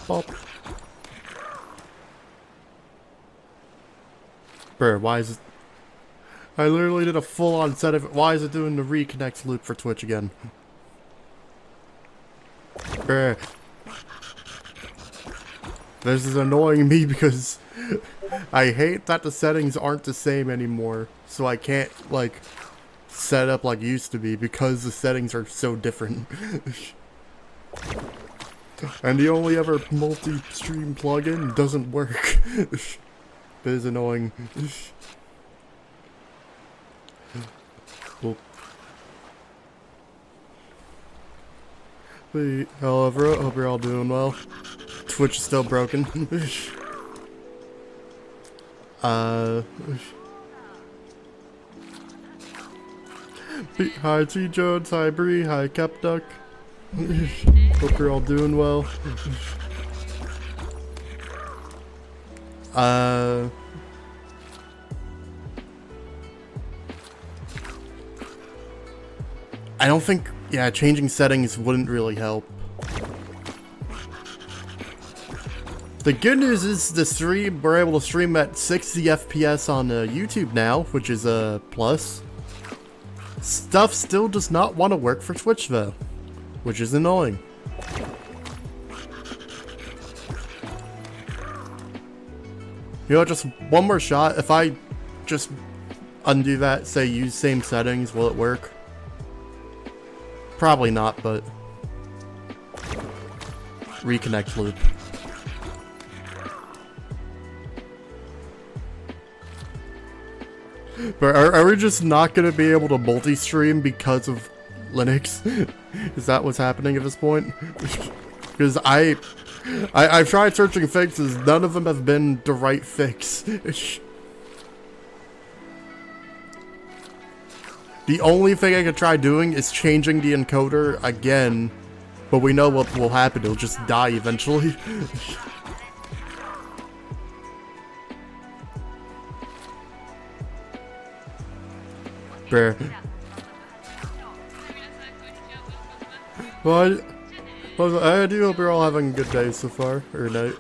bop. Bruh, why is it? I literally did a full-on set of it. Why is it doing the reconnect loop for Twitch again? Bruh. This is annoying me because I hate that the settings aren't the same anymore. So I can't, like, set up like used to be because the settings are so different. And the only ever multi-stream plugin doesn't work. It is annoying. Well, hello everyone, hope you're all doing well. Twitch is still broken. Hi T Jones, hi Bree, hi Capduck. Hope you're all doing well. I don't think, yeah, changing settings wouldn't really help. The good news is the stream, we're able to stream at 60 FPS on YouTube now, which is a plus. Stuff still does not want to work for Twitch though, which is annoying. You know, just one more shot. If I just undo that, say use same settings, will it work? Probably not, but reconnect loop. But are we just not going to be able to multi-stream because of Linux? Is that what's happening at this point? Because I've tried searching fixes, none of them have been the right fix. The only thing I could try doing is changing the encoder again, but we know what will happen, it'll just die eventually. Bruh. Well, I do hope you're all having a good day so far, or night.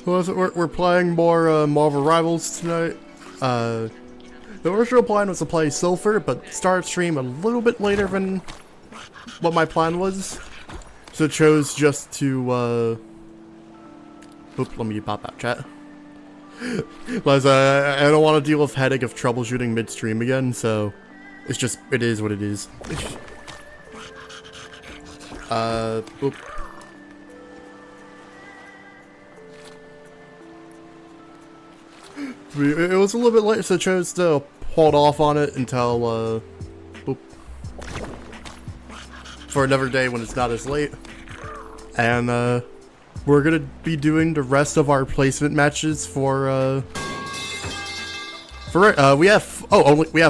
Well, we're playing more Marvel Rivals tonight. The original plan was to play Sulfur, but start stream a little bit later than what my plan was. So chose just to, Oop, let me pop out chat. Liza, I don't want to deal with headache of troubleshooting midstream again, so it's just, it is what it is. Oop. It was a little bit late, so I chose to hold off on it until, oop, for another day when it's not as late. And, we're gonna be doing the rest of our placement matches for we have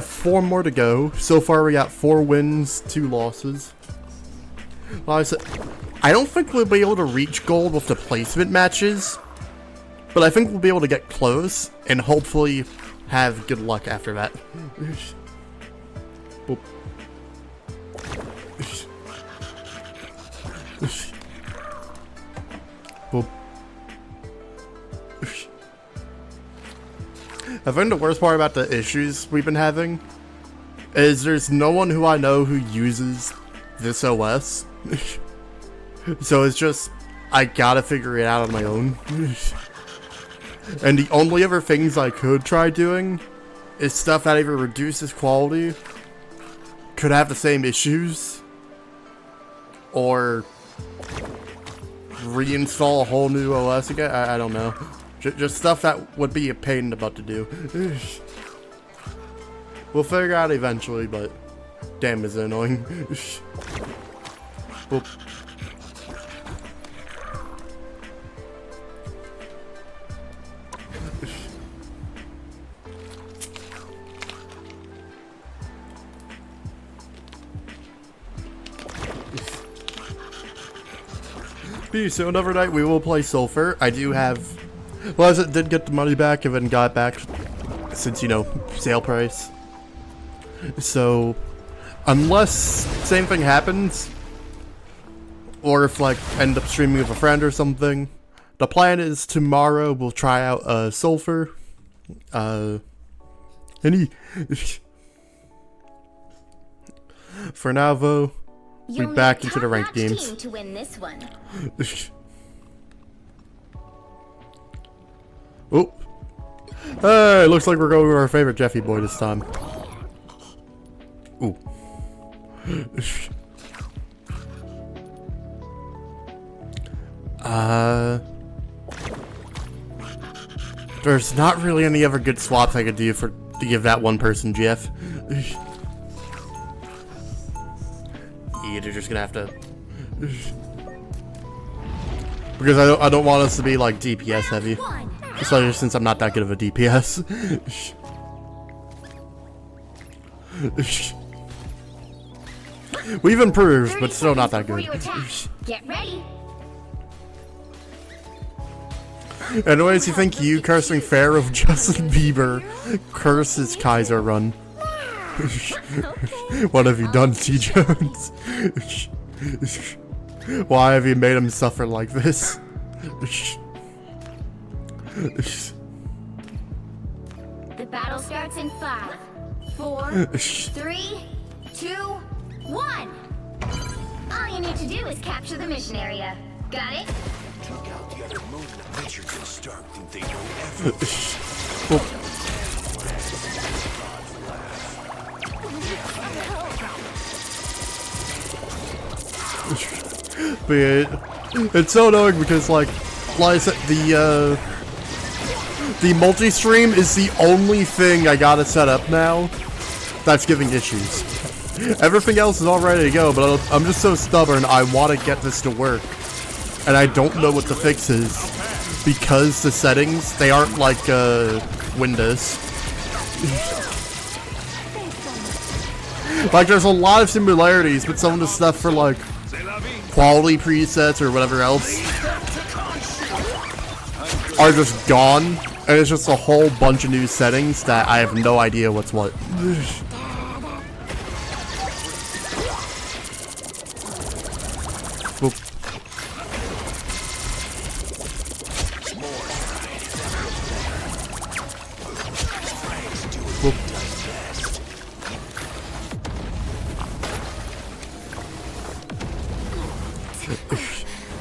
4 more to go. So far we got 4 wins, 2 losses. Well, I don't think we'll be able to reach gold with the placement matches, but I think we'll be able to get close and hopefully have good luck after that. Boop. Boop. I think the worst part about the issues we've been having is there's no one who I know who uses this OS. So it's just, I gotta figure it out on my own. And the only other things I could try doing is stuff that either reduces quality, could have the same issues, or reinstall a whole new OS again. I don't know. Just stuff that would be a pain in the butt to do. We'll figure it out eventually, but damn, is it annoying. Well, so another night we will play Sulfur. I do have, well, as it did get the money back and then got it back since, you know, sale price. So, unless same thing happens, or if like end up streaming with a friend or something. The plan is tomorrow we'll try out Sulfur. For now though, we're back into the ranked games. To win this one. Oh. Hey, looks like we're going with our favorite Jeffy boy this time. Ooh. There's not really any other good swaps I could do to give that one person Jeff. Yeah, they're just gonna have to, because I don't want us to be like DPS heavy, especially since I'm not that good of a DPS. We've improved, but still not that good. Get ready. Anyways, you think you cursing fair of Justin Bieber curses Kaiser run? What have you done, T. Jones? Why have you made him suffer like this? The battle starts in 5, 4, 3, 2, 1. All you need to do is capture the mission area. Got it? Took out the other moon and Richard and Stark think they know everything. But yeah, it's so annoying because like I said, the multi-stream is the only thing I gotta set up now that's giving issues. Everything else is all ready to go, but I'm just so stubborn. I want to get this to work, and I don't know what the fix is because the settings, they aren't like Windows. Like there's a lot of similarities, but some of the stuff for like quality presets or whatever else are just gone, and it's just a whole bunch of new settings that I have no idea what's what. Boop. Boop.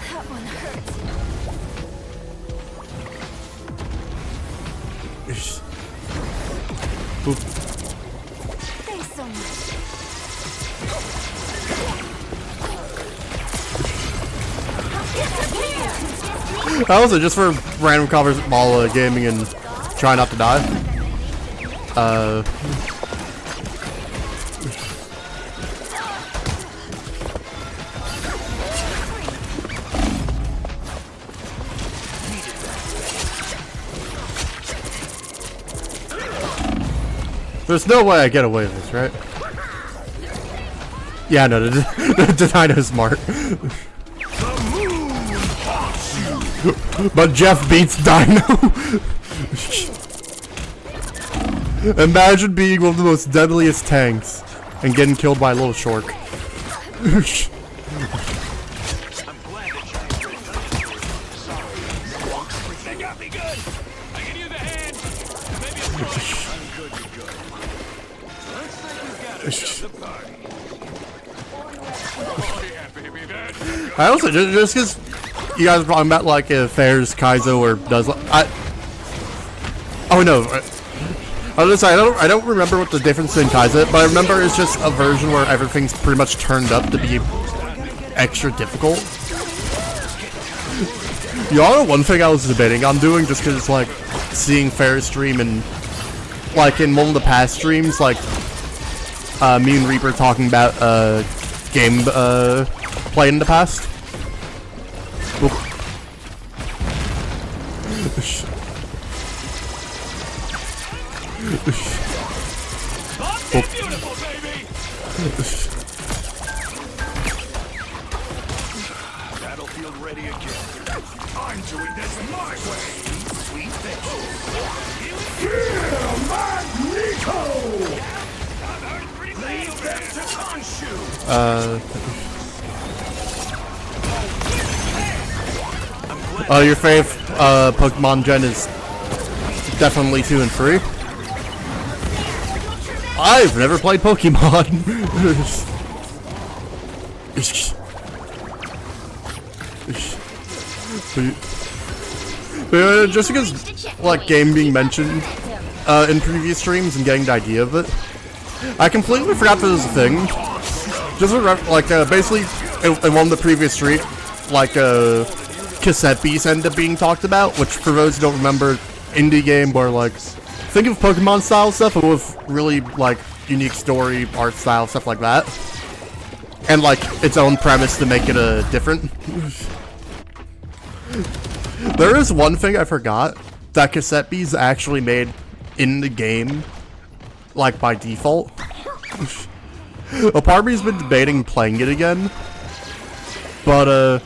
That one hurts. Boop. Thanks so much. That was it, just for random covers while gaming and try not to die. There's no way I get away with this, right? Yeah, no, the Dino's smart. But Jeff beats Dino. Imagine being one of the most deadliest tanks and getting killed by a little shark. I also just because you guys are talking about like if Fair's Kaizo or does oh no, I was gonna say I don't remember what the difference in Kaizo, but I remember it's just a version where everything's pretty much turned up to be extra difficult. You all know one thing I was debating on doing just because it's like seeing Fair's stream and like in one of the past streams, like me and Reaper talking about game play in the past. Oop. Battlefield ready again. I'm doing this my way. Sweet bitches. Magneto! Leave them to Khonshu! Your fave Pokemon gen is definitely 2 and 3. I've never played Pokemon. Just because, like, game being mentioned in previous streams and getting the idea of it, I completely forgot that was a thing. Just like, basically, in one of the previous streams, like, cassette beasts ended up being talked about, which, for those who don't remember, indie game where, like, think of Pokemon style stuff, but with really, like, unique story, art style, stuff like that. And, like, its own premise to make it different. There is one thing I forgot that cassette bees actually made in the game, like, by default. A part of me's been debating playing it again, but,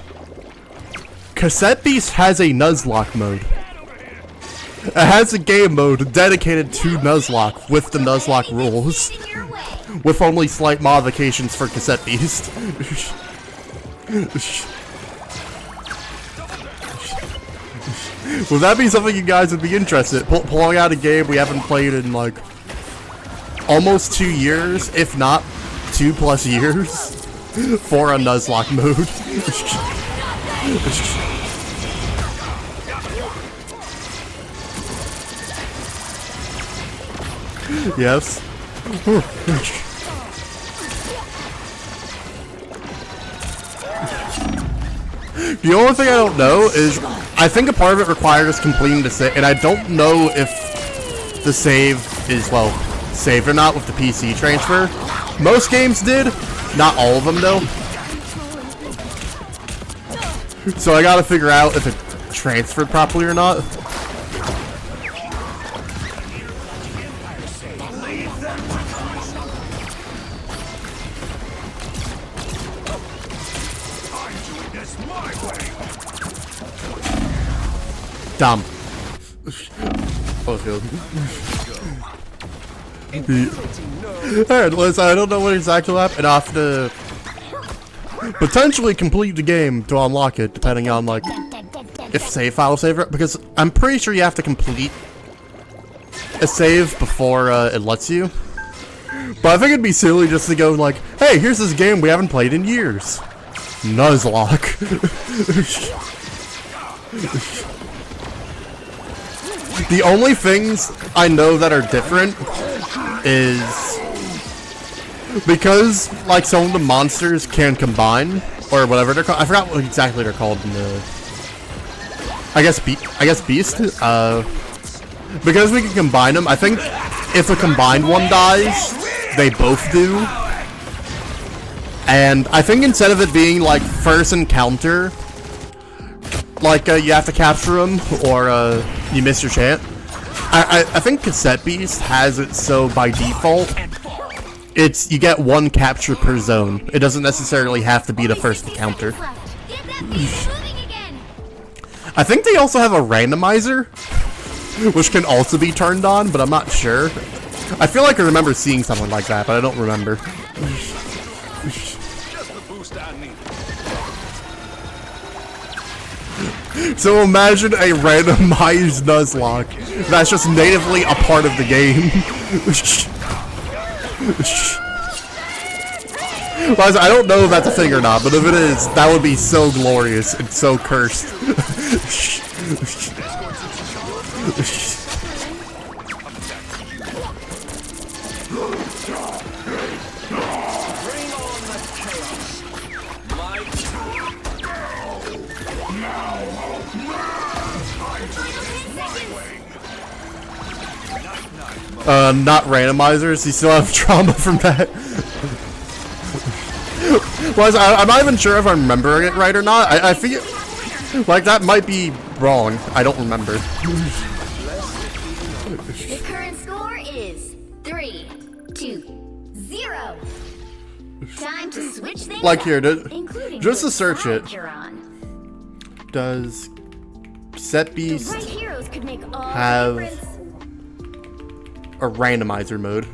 Cassette Beast has a Nuzlocke mode. It has a game mode dedicated to Nuzlocke with the Nuzlocke rules, with only slight modifications for Cassette Beast. Would that be something you guys would be interested in? Pulling out a game we haven't played in, like, almost 2 years, if not 2+ years, for a Nuzlocke mode. Yes. The only thing I don't know is, I think a part of it requires completing the save, and I don't know if the save is, well, saved or not with the PC transfer. Most games did, not all of them though. So I gotta figure out if it transferred properly or not. Dumb. Oh, good. Alright, Liz, I don't know what exactly happened. I'll have to potentially complete the game to unlock it, depending on, like, if save file save it, because I'm pretty sure you have to complete a save before it lets you. But I think it'd be silly just to go like, hey, here's this game we haven't played in years. Nuzlocke. The only things I know that are different is because, like, some of the monsters can combine, or whatever they're called. I forgot what exactly they're called in the... I guess Beast? Because we can combine them, I think if a combined one dies, they both do. And I think instead of it being, like, first encounter, like, you have to capture them, or, you miss your chance. I think Cassette Beast has it so by default, it's, you get one capture per zone. It doesn't necessarily have to be the first encounter. I think they also have a randomizer, which can also be turned on, but I'm not sure. I feel like I remember seeing something like that, but I don't remember. So imagine a randomized Nuzlocke that's just natively a part of the game. Well, I don't know if that's a thing or not, but if it is, that would be so glorious and so cursed. Not randomizers. You still have trauma from that. Well, I'm not even sure if I'm remembering it right or not. I feel like that might be wrong. I don't remember. The current score is 3-2-0. Time to switch things like here, including just to search it. you're on. Does Cassette Beast The right heroes could make all have the difference. a randomizer mode?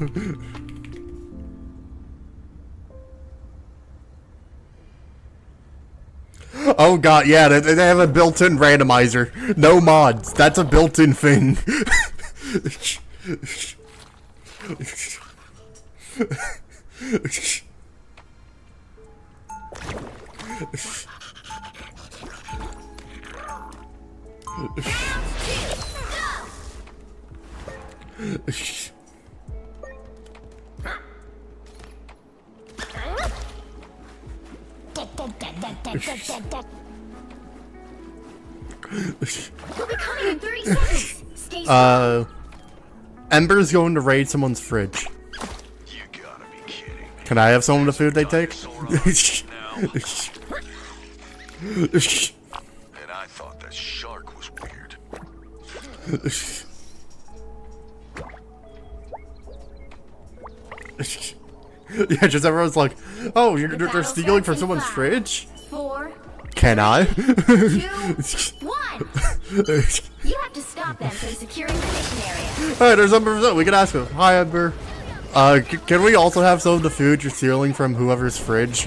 Oh god, yeah, they have a built-in randomizer. No mods. That's a built-in thing. We'll be coming in 30 seconds. Stay strong. Ember's going to raid someone's fridge. You gotta be kidding me. Can I have some of the food they take? And I thought that shark was weird. Yeah, just everyone's like, oh, The they're battle stealing from starts in someone's 5, fridge? 4, Can I? 2, 1. You have to stop them from securing the mission area. Alright, there's Ember. We can ask him. Hi, Ember. Can we also have some of the food you're stealing from whoever's fridge?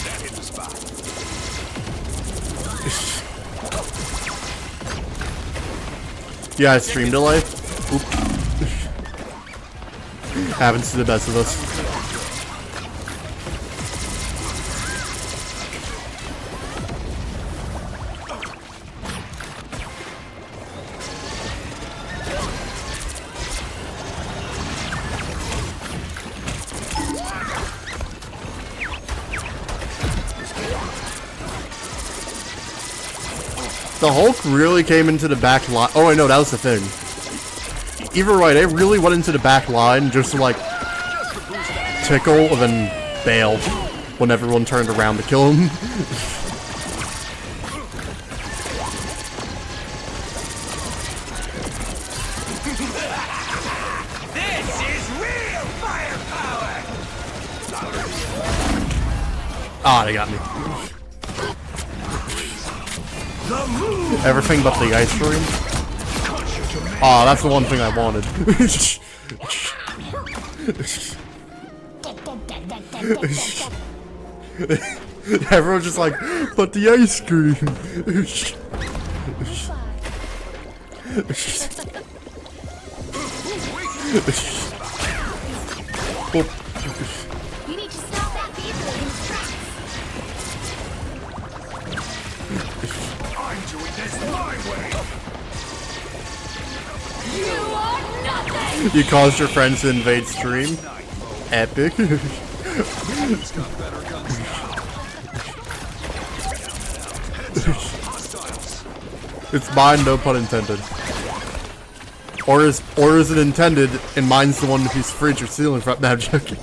That hit the spot. Yeah, stream delay. Oop. Happens to the best of us. The Hulk really came into the back line. Oh, I know, that was the thing. Either way, they really went into the back line just to, like, tickle and then bail when everyone turned around to kill him. This is real firepower. Ah, they got me. Everything but the ice cream. Ah, that's the one thing I wanted. Everyone's just like, but the ice cream. You need to stop that vehicle in its tracks. I'm doing this my way. You are nothing! You caused your friends to invade stream. Epic. He's got better guns now. Heads up, hostiles. It's mine, no pun intended. Or is it intended, and mine's the one whose fridge you're stealing from? No, I'm joking.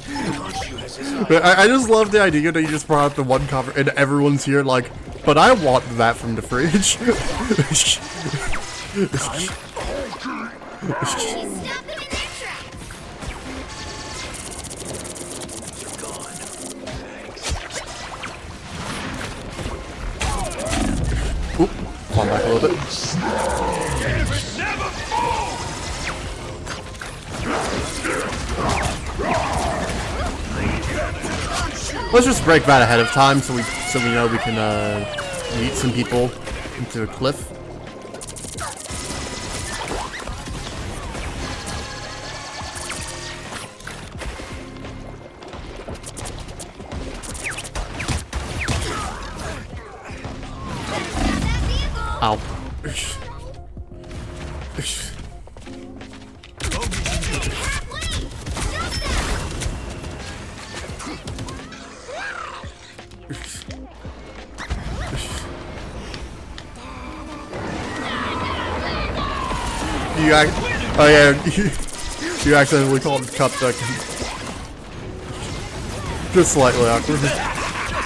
But I just love the idea that you just brought up the one cover, and everyone's here like, but I want that from the fridge. You stop them in their tracks! Oop, fall back a little bit. Never fall. Let's just break that ahead of time so we know we can yeet some people into a cliff. Ow. Oh yeah, you accidentally called it cup duck. Just slightly awkward.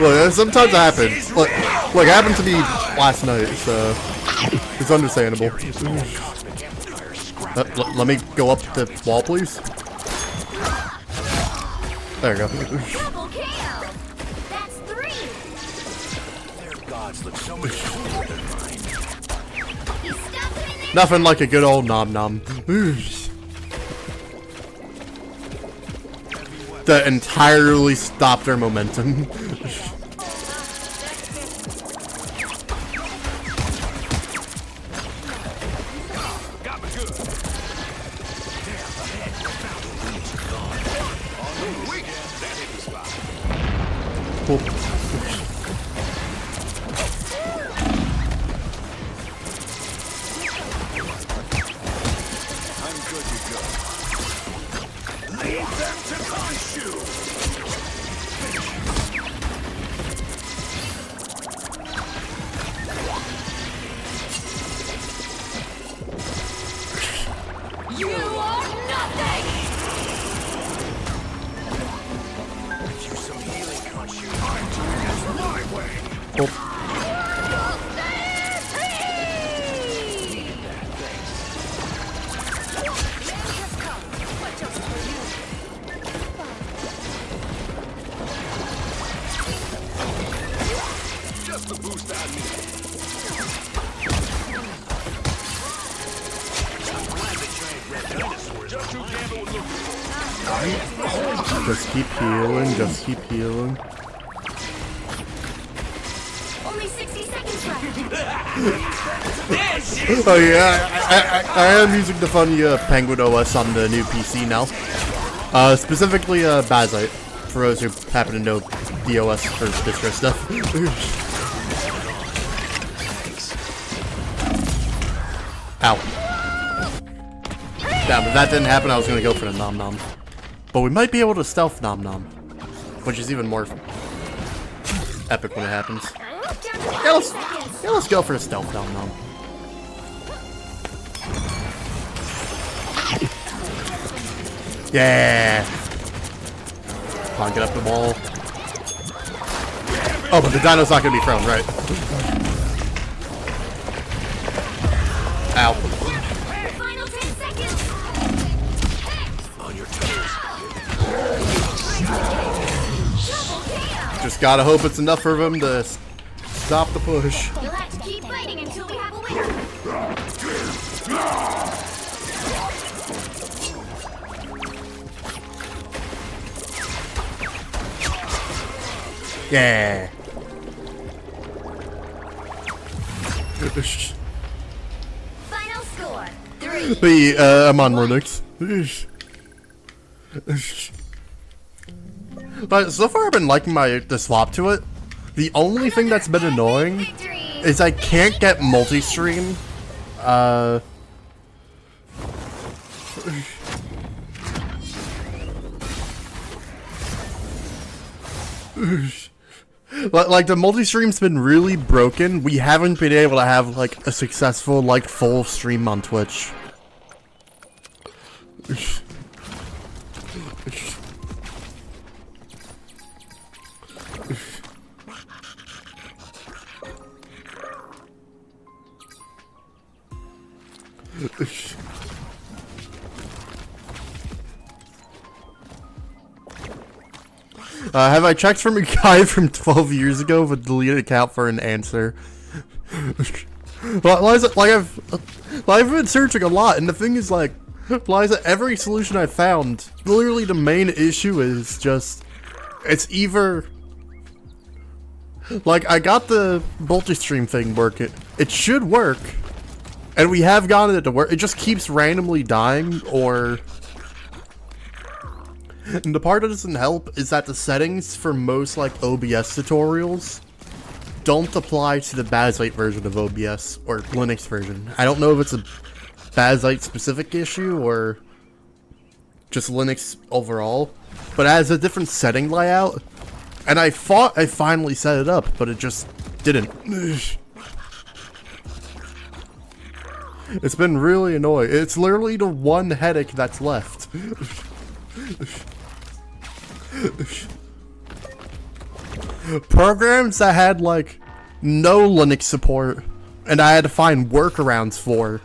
Look, sometimes it happens. Look, it happened to me last night, so it's understandable. Let me go up the wall, please. There you go. Double kill! gods look so much cooler than mine. You stuck them in there. Nothing like a good old nom nom. That entirely stopped our momentum. Got me good. Damn, my head. Found the wings are gone. On the weak. That hit the spot. Cool. I'm good to go. Lead them to Khonshu! You are nothing. Get you some healing, Khonshu. I'm doing this my way. Cool. Just the boost I need. I'm glad they trained red dinosaurs. Just who Campbell was looking for. Just keep healing, just keep healing. Only 60 seconds left. Oh yeah, I am using the funny Penguin OS on the new PC now. Specifically Bazite, for those who happen to know the OS for distro stuff. Ow. Damn, if that didn't happen, I was gonna go for the nom nom. But we might be able to stealth nom nom, which is even more epic when it happens. Yeah, let's go for a stealth nom nom. Yeah. Come on, get up the wall. Oh, but the dino's not gonna be thrown, right? Ow. Final 10 seconds. On your toes. Double KO. Just gotta hope it's enough for them to stop the push. You'll have to keep fighting until we have a winner. Yeah. Final score. 3. Hey, I'm on Linux. But so far I've been liking the swap to it. The only thing that's been annoying Victory. is I can't get multi-stream. Like the multi-stream's been really broken. We haven't been able to have like a successful like full stream on Twitch. Have I checked from a guy from 12 years ago with a deleted account for an answer? Well, Liza, I've been searching a lot, and the thing is, like, Liza, every solution I found, literally the main issue is just, it's either, like, I got the multi-stream thing working. It should work, and we have gotten it to work. It just keeps randomly dying, or... And the part that doesn't help is that the settings for most, like, OBS tutorials don't apply to the Bazite version of OBS, or Linux version. I don't know if it's a Bazite specific issue, or just Linux overall, but it has a different setting layout, and I thought I finally set it up, but it just didn't. It's been really annoying. It's literally the one headache that's left. Programs that had like no Linux support and I had to find workarounds for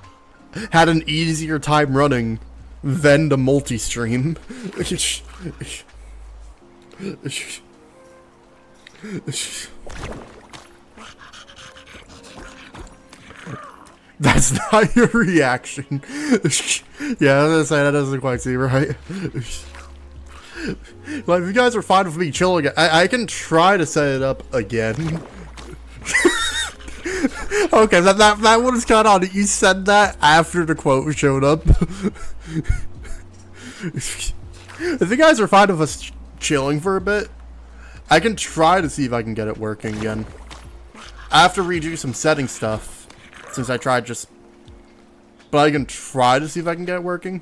had an easier time running than the multi-stream. That's not your reaction. Yeah, I was gonna say, that doesn't quite seem right. Like, if you guys are fine with me chilling, I can try to set it up again. Okay, that one is kind of odd. You said that after the quote showed up. If you guys are fine with us chilling for a bit, I can try to see if I can get it working again. I have to redo some setting stuff, since I tried just... But I can try to see if I can get it working.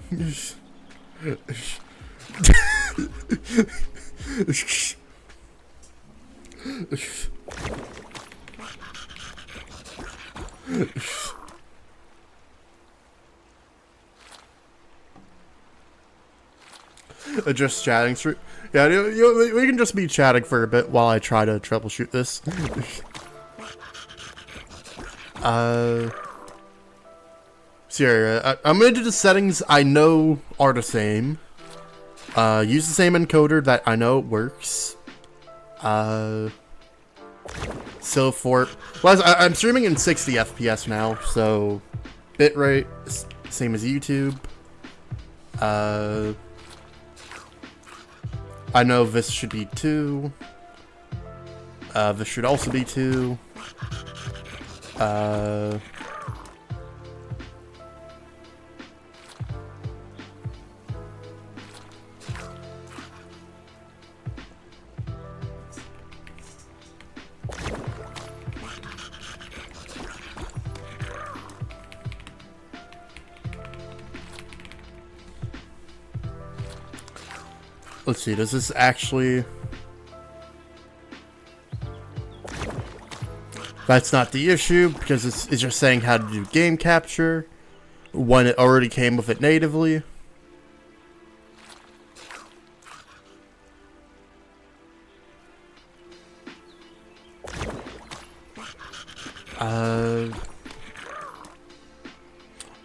Just chatting through. Yeah, we can just be chatting for a bit while I try to troubleshoot this. So I'm gonna do the settings I know are the same. Use the same encoder that I know works. So for... Well, I'm streaming in 60 FPS now, so... Bitrate, same as YouTube. I know this should be 2. This should also be 2. Let's see, does this actually... That's not the issue, because it's just saying how to do game capture when it already came with it natively.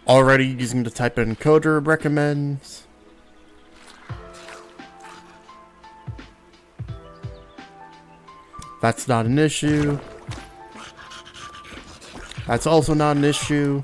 Already using the type encoder recommends. That's not an issue. That's also not an issue.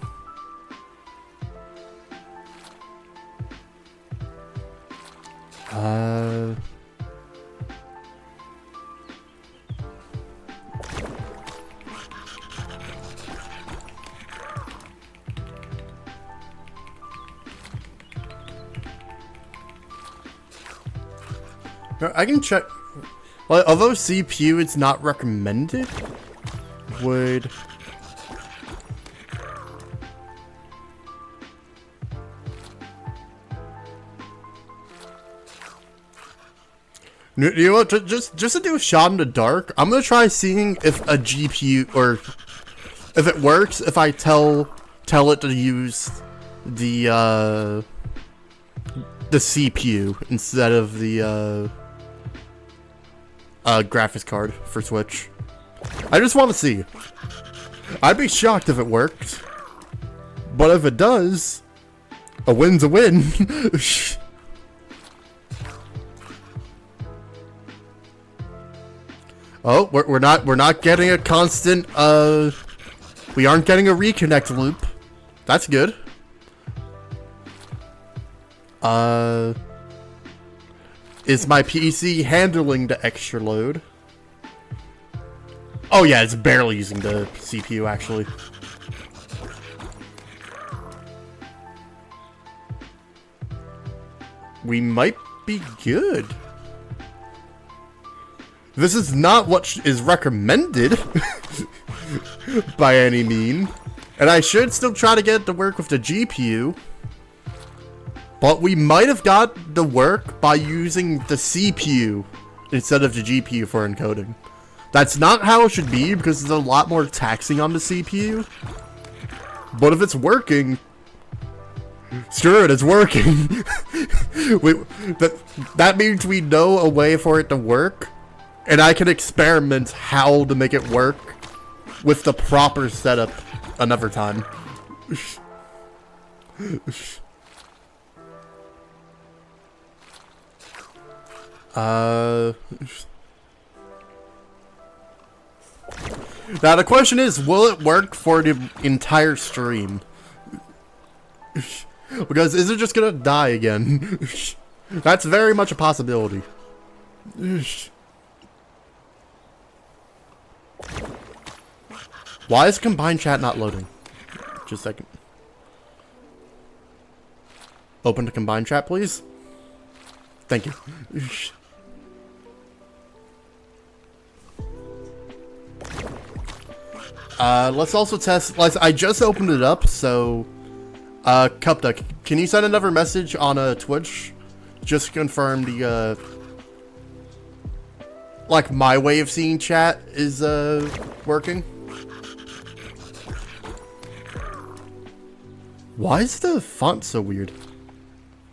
I can check. Well, although CPU it's not recommended, would... You know what, just to do a shot in the dark, I'm gonna try seeing if a GPU, or if it works, if I tell it to use the CPU instead of the, graphics card for Switch. I just want to see. I'd be shocked if it worked. But if it does, a win's a win. Oh, we're not getting a constant, we aren't getting a reconnect loop. That's good. Is my PC handling the extra load? Oh yeah, it's barely using the CPU actually. We might be good. This is not what is recommended by any mean. And I should still try to get it to work with the GPU. But we might have got the work by using the CPU instead of the GPU for encoding. That's not how it should be because there's a lot more taxing on the CPU. But if it's working, sure, it's working. That means we know a way for it to work. And I can experiment how to make it work with the proper setup another time. Now the question is, will it work for the entire stream? Because is it just gonna die again? That's very much a possibility. Why is combined chat not loading? Just a second. Open to combined chat, please. Thank you. Let's also test. I just opened it up, so Cupduck, can you send another message on Twitch? Just to confirm the like my way of seeing chat is working. Why is the font so weird?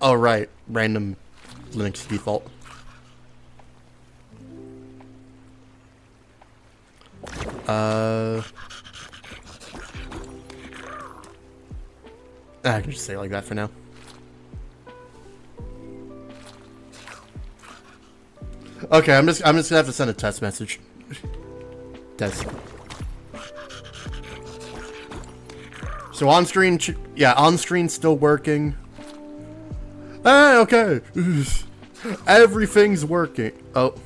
Oh right, random Linux default. I can just say it like that for now. Okay, I'm just gonna have to send a test message. Test. So on screen, yeah, on screen still working. Ah, okay. Everything's working. Oh.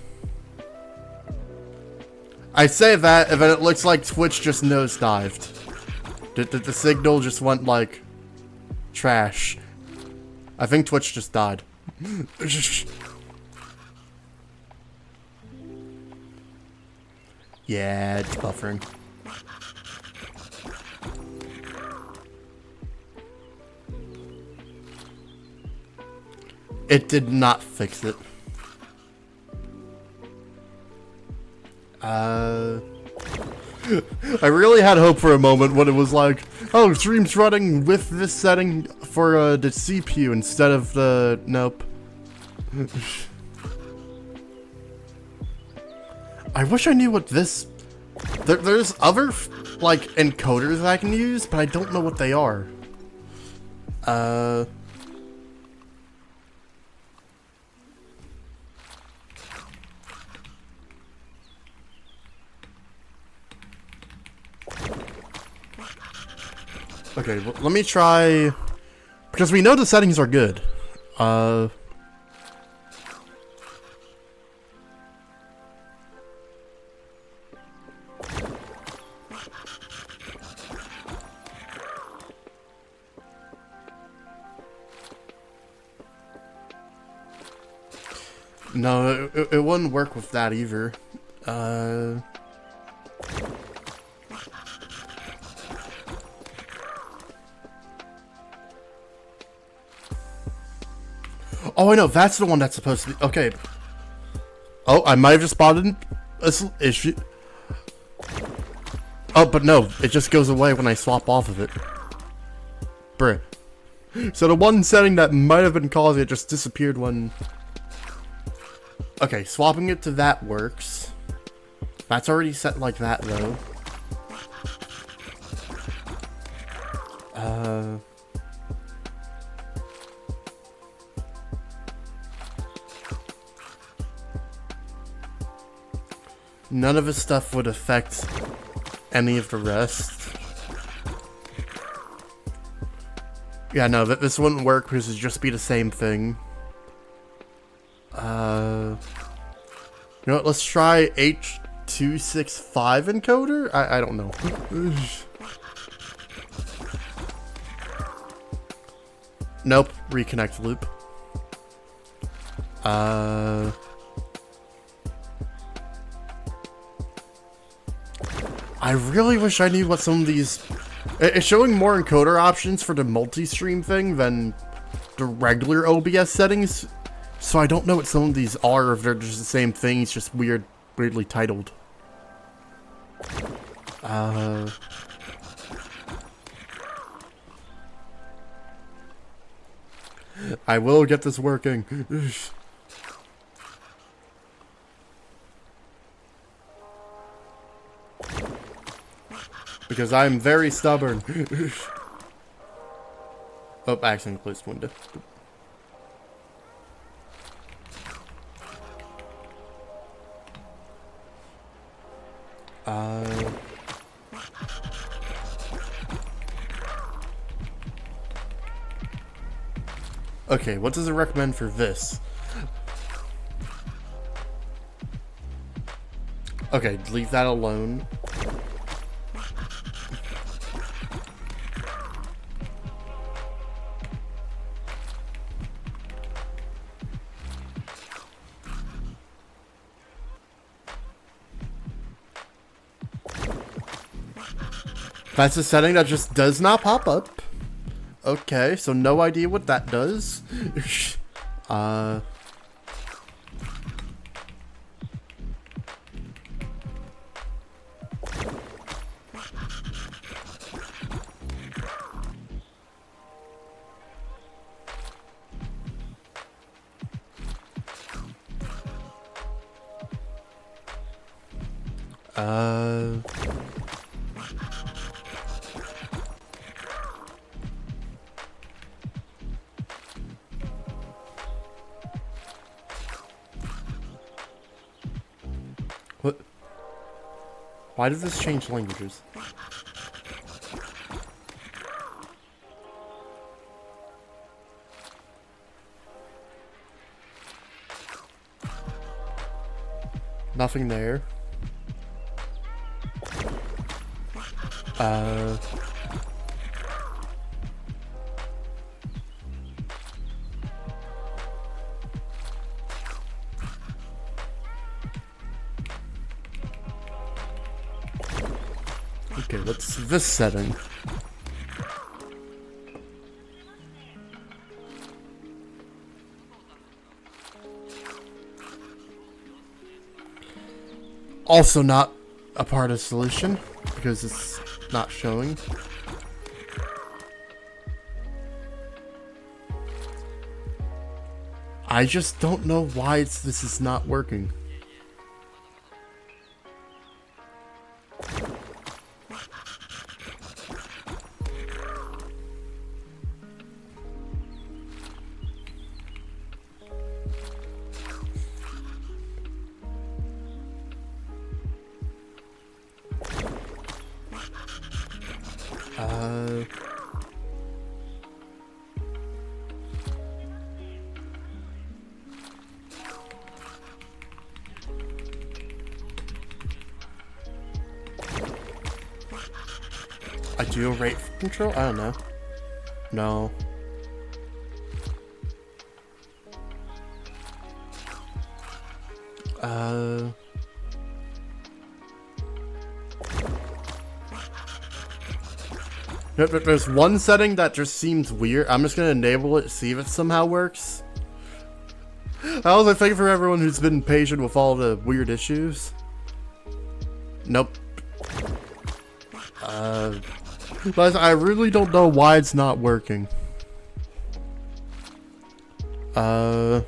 I say that, and then it looks like Twitch just nosedived. The signal just went like trash. I think Twitch just died. Yeah, it's buffering. It did not fix it. I really had hope for a moment when it was like, oh, stream's running with this setting for the CPU instead of the... Nope. I wish I knew what this... There's other, like, encoders I can use, but I don't know what they are. Okay, well, let me try... Because we know the settings are good. No, it wouldn't work with that either. Oh, I know, that's the one that's supposed to be... Okay. Oh, I might have just spotted an issue. Oh, but no, it just goes away when I swap off of it. Bruh. So the one setting that might have been causing it just disappeared when... Okay, swapping it to that works. That's already set like that, though. None of his stuff would affect any of the rest. Yeah, no, this wouldn't work because it'd just be the same thing. You know what, let's try H265 encoder? I don't know. Nope, reconnect loop. I really wish I knew what some of these... It's showing more encoder options for the multi-stream thing than the regular OBS settings. So I don't know what some of these are, if they're just the same thing, it's just weirdly titled. I will get this working. Because I'm very stubborn. Oh, I accidentally closed window. Okay, what does it recommend for this? Okay, leave that alone. That's a setting that just does not pop up. Okay, so no idea what that does. What? Why does this change languages? Nothing there. Okay, what's this setting? Also not a part of the solution, because it's not showing. I just don't know why this is not working. I do rate control? I don't know. No. There's one setting that just seems weird. I'm just gonna enable it, see if it somehow works. That was a thing for everyone who's been patient with all the weird issues. Nope. But I really don't know why it's not working. Because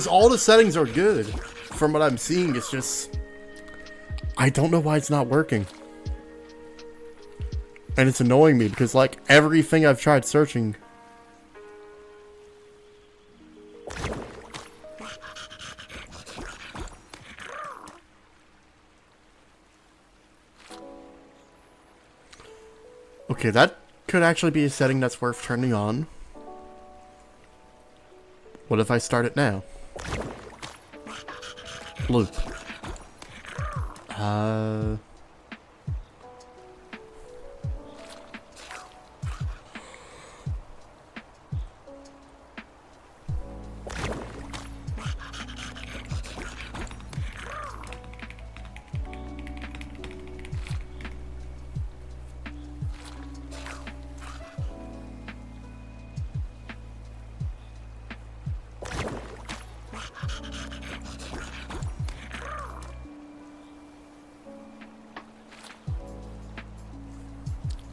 all the settings are good. From what I'm seeing, it's just... I don't know why it's not working. And it's annoying me because, like, everything I've tried searching... Okay, that could actually be a setting that's worth turning on. What if I start it now? Loop.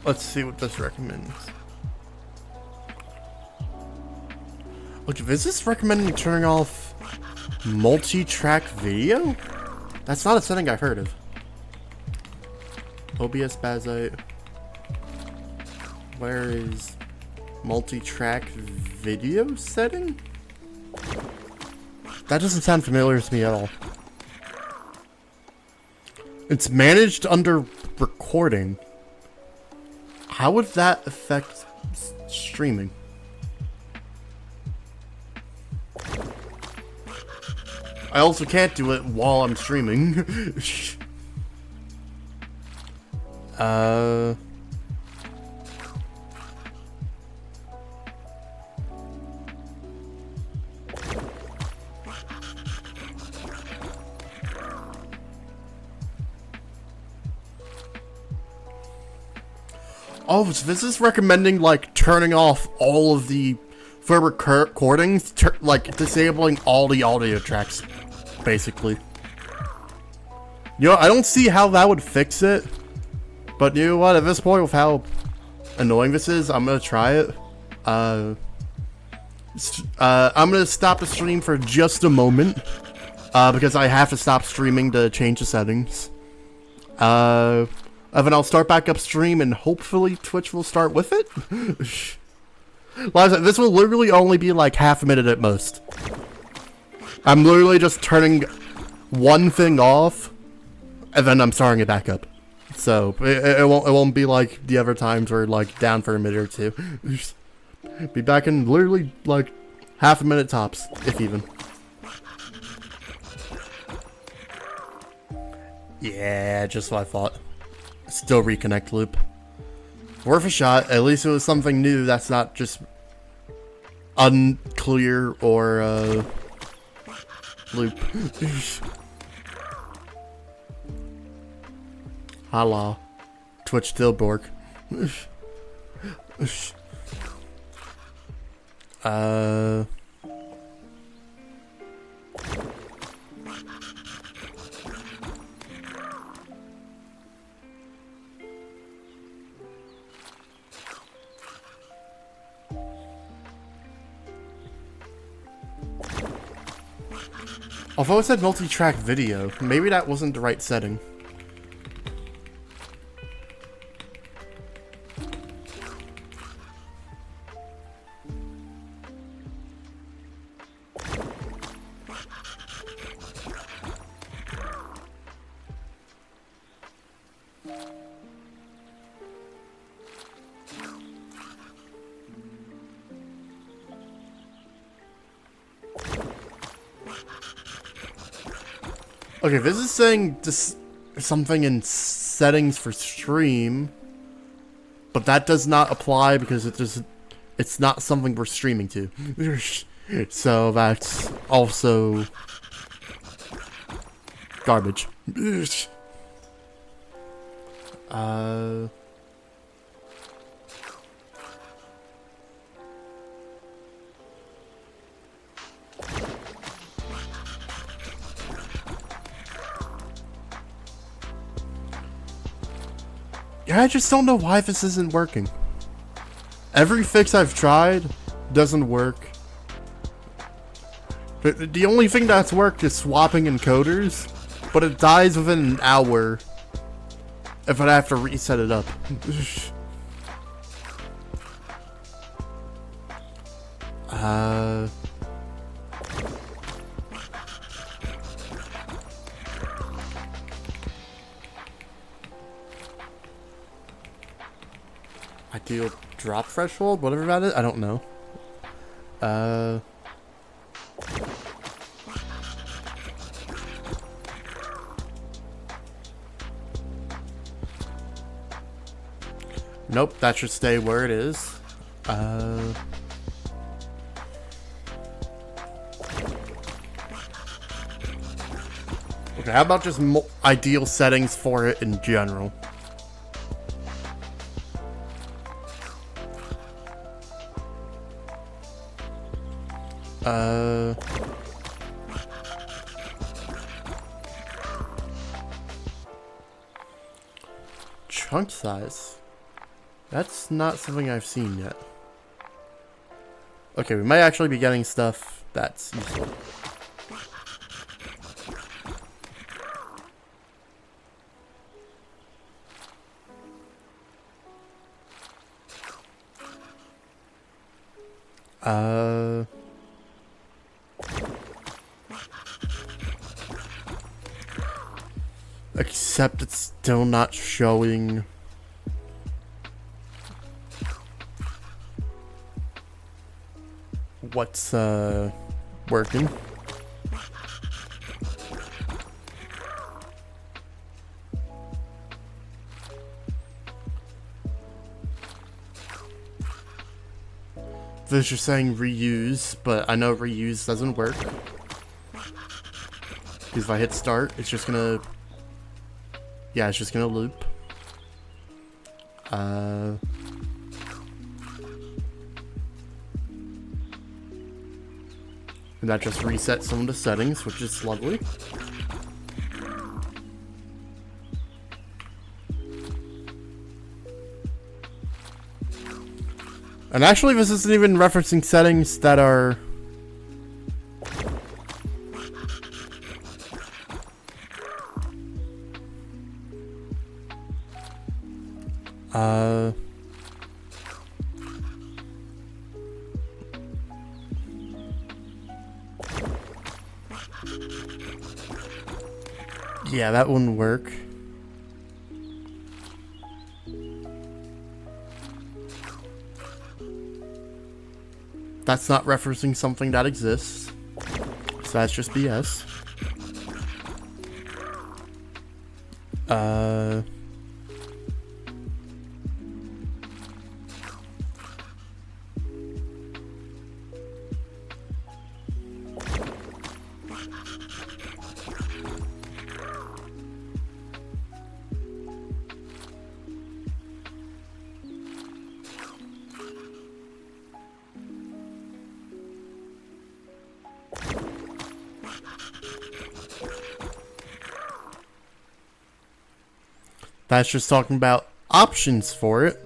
Let's see what this recommends. Look, is this recommending turning off multi-track video? That's not a setting I've heard of. OBS Bazite. Where is multi-track video setting? That doesn't sound familiar to me at all. It's managed under recording, how would that affect streaming? I also can't do it while I'm streaming. Oh, so this is recommending, like, turning off all of the for recordings, like, disabling all the audio tracks, basically. You know, I don't see how that would fix it, but you know what, at this point, with how annoying this is, I'm gonna try it. I'm gonna stop the stream for just a moment, because I have to stop streaming to change the settings. And then I'll start back upstream, and hopefully Twitch will start with it. Like I said, this will literally only be like half a minute at most. I'm literally just turning one thing off, and then I'm starting it back up. So it won't be like the other times where like down for a minute or two. Be back in literally like half a minute tops, if even. Yeah, just what I thought. Still reconnect loop. Worth a shot. At least it was something new that's not just unclear or loop. Hala. Twitch Tilborg. Although it said multi-track video, maybe that wasn't the right setting. Okay, this is saying this something in settings for stream, but that does not apply because it's not something we're streaming to. So that's also garbage. Yeah, I just don't know why this isn't working. Every fix I've tried doesn't work. The only thing that's worked is swapping encoders, but it dies within an hour if I have to reset it up. Ideal drop threshold, whatever that is, I don't know. Nope, that should stay where it is. Okay, how about just ideal settings for it in general? Chunk size? That's not something I've seen yet. Okay, we might actually be getting stuff that's useful. Except it's still not showing what's working. This is saying reuse, but I know reuse doesn't work. Because if I hit start, it's just gonna... Yeah, it's just gonna loop. And that just resets some of the settings, which is lovely. And actually, this isn't even referencing settings that are... Yeah, that wouldn't work. That's not referencing something that exists. So that's just BS. That's just talking about options for it,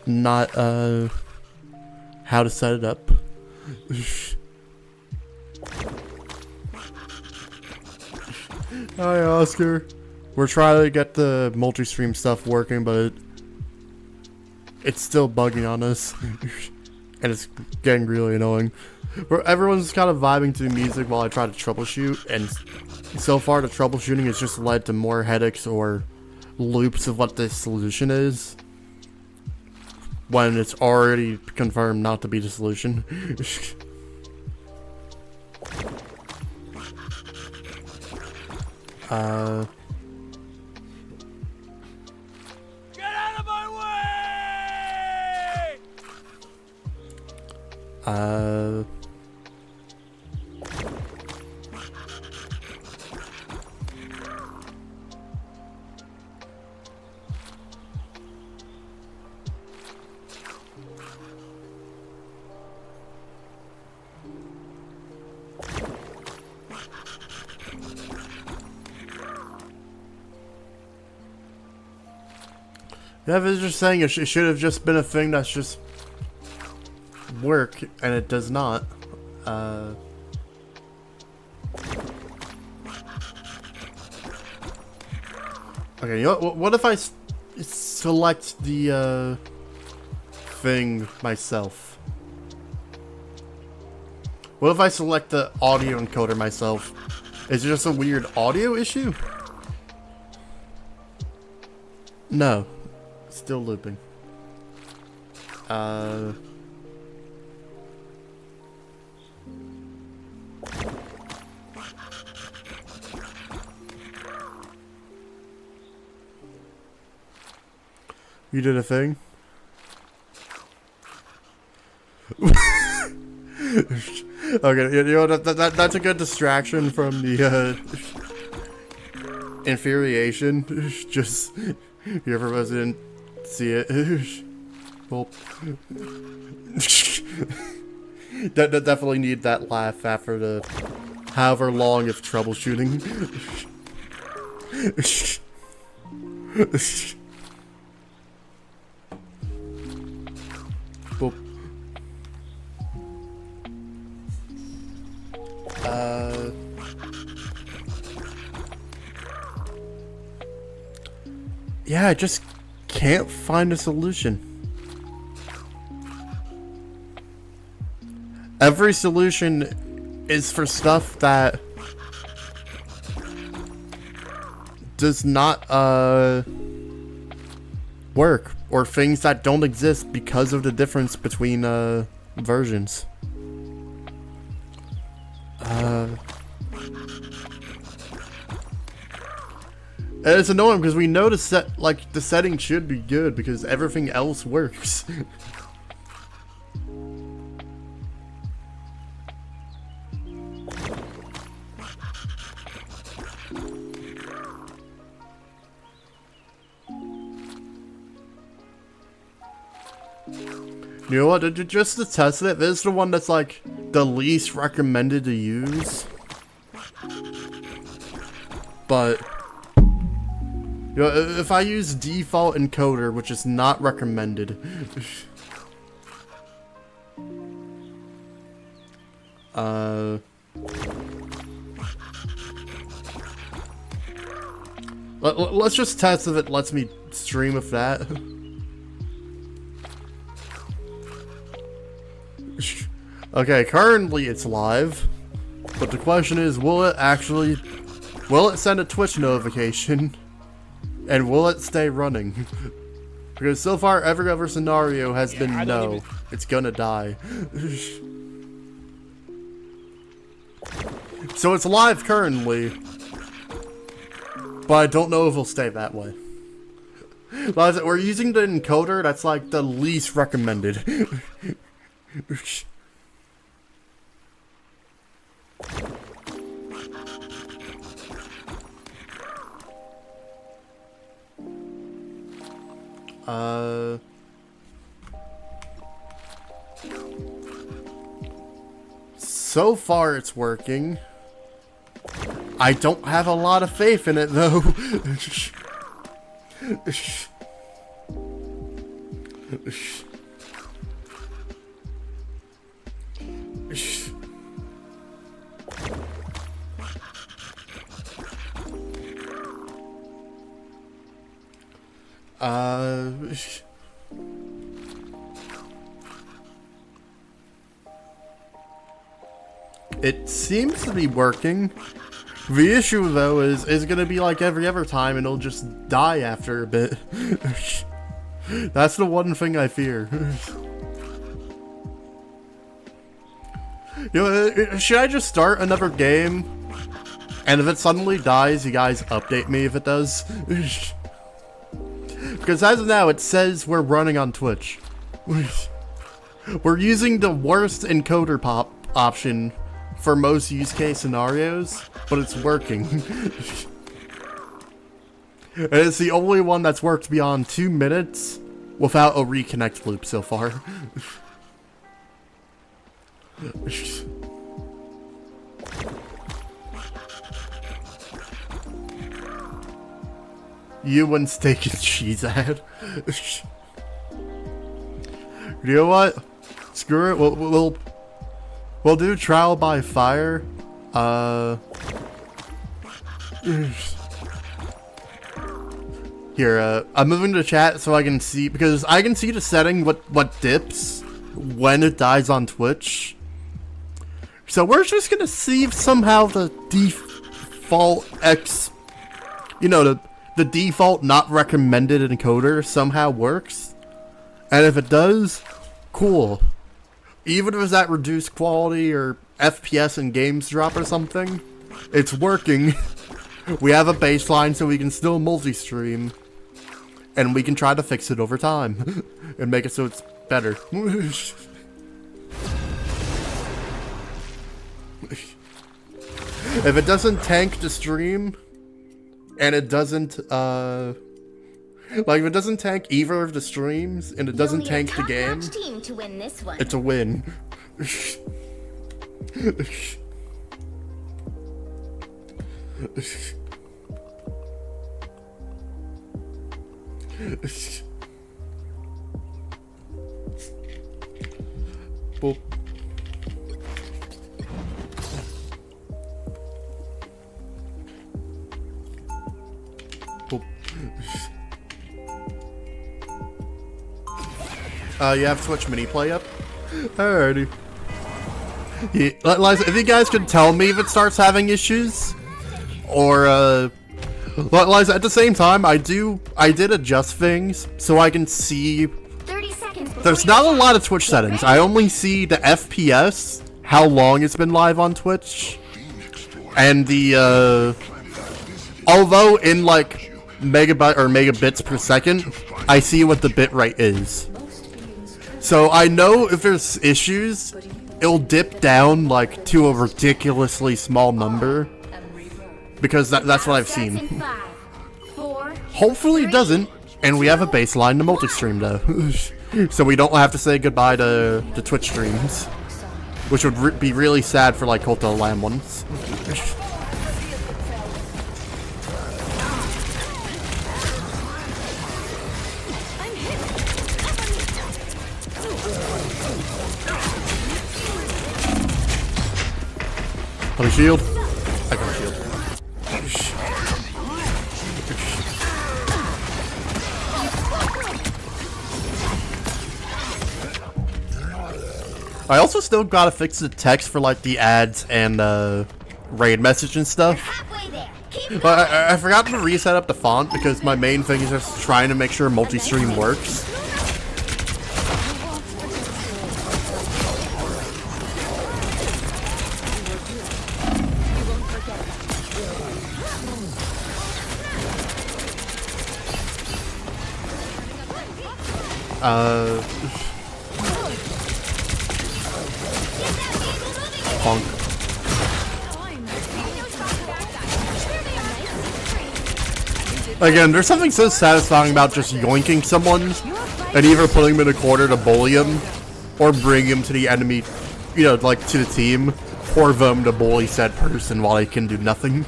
not how to set it up. Hi, Oscar. We're trying to get the multi-stream stuff working, but it's still bugging on us, and it's getting really annoying. Everyone's kind of vibing to the music while I try to troubleshoot, and so far the troubleshooting has just led to more headaches or loops of what the solution is, when it's already confirmed not to be the solution. Get out of my way! Yeah, this is just saying it should have just been a thing that's just work, and it does not. Okay, you know what if I select the thing myself? What if I select the audio encoder myself? Is it just a weird audio issue? No. Still looping. You did a thing? Okay, you know, that's a good distraction from the infuriation. Just, you ever didn't see it? Well, definitely need that laugh after the however long of troubleshooting. Boop. Yeah, I just can't find a solution. Every solution is for stuff that does not work, or things that don't exist because of the difference between versions. And it's annoying because we know the the setting should be good because everything else works. You know what, just to test it, this is the one that's like the least recommended to use. But you know, if I use default encoder, which is not recommended. Let's just test if it lets me stream with that. Okay, currently it's live, but the question is, will it send a Twitch notification? And will it stay running? Because so far, every other scenario has been no. It's gonna die. So it's live currently. But I don't know if it'll stay that way. But we're using the encoder that's like the least recommended. So far it's working. I don't have a lot of faith in it though. It seems to be working. The issue though is gonna be like every other time and it'll just die after a bit. That's the one thing I fear. You know, should I just start another game? And if it suddenly dies, you guys update me if it does. Because as of now, it says we're running on Twitch. We're using the worst encoder pop option for most use case scenarios, but it's working. And it's the only one that's worked beyond 2 minutes without a reconnect loop so far. You and steak and cheese ad. You know what? Screw it. We'll do trial by fire. Here, I'm moving to chat so I can see, because I can see the setting what dips when it dies on Twitch. So we're just gonna see if somehow the default the default not recommended encoder somehow works. And if it does, cool. Even if it's at reduced quality or FPS and games drop or something, it's working. We have a baseline so we can still multi-stream. And we can try to fix it over time. And make it so it's better. If it doesn't tank the stream, and it doesn't, like if it doesn't tank either of the streams, and it doesn't tank the game, team to win this one. it's a win. Boop. Boop. You have Twitch mini play up? Alrighty. Yeah, Liza, if you guys could tell me if it starts having issues, or But Liza, at the same time, I did adjust things so I can see. 30 seconds before There's not a lot of Twitch settings. I only see the FPS, how long it's been live on Twitch, and the although in like megabyte or megabits per second, I see what the bitrate is. So I know if there's issues, it'll dip down like to a ridiculously small number. Because that's what I've seen. 5, 4, Hopefully it doesn't, and we have a baseline to multi-stream though. So we don't have to say goodbye to the Twitch streams. Which would be really sad for like Cult of the Lamb ones. Got a shield? I got a shield. I also still gotta fix the text for like the ads and raid message and stuff. halfway there. Keep But I forgot to reset up the font because my main thing is just trying to make sure multi-stream works. Bonk. Again, there's something so satisfying about just yoinking someone and either putting him in a corner to bully him or bring him to the enemy, you know, like to the team, for them to bully said person while they can do nothing.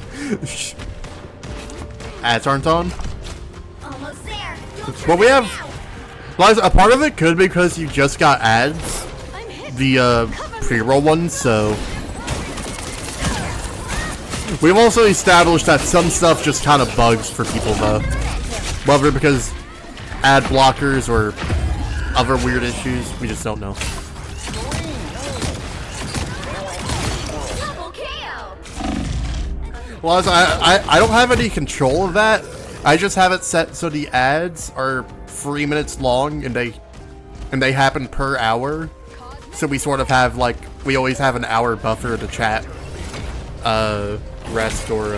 Ads aren't on. almost there. Don't turn But we back have, now. Liza, a part of it could be because you just got ads, the pre-roll ones, so we've also established that some stuff just kind of bugs for people though, whether because ad blockers or other weird issues, we just don't know. Double KO. Well, I don't have any control of that. I just have it set so the ads are 3 minutes long and they happen per hour. So we sort of have like, we always have an hour buffer to chat, rest, or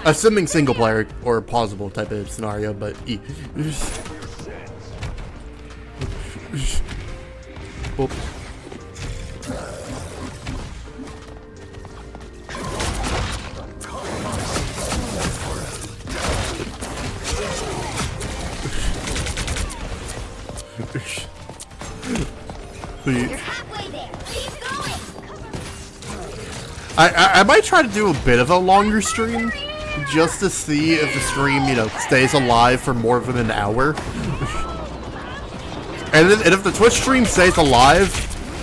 assuming single player or pausable type of scenario, but Oop. You're halfway there. Keep going. I might try to do a bit of a longer stream just to see if the stream, you know, stays alive for more than an hour. And if the Twitch stream stays alive,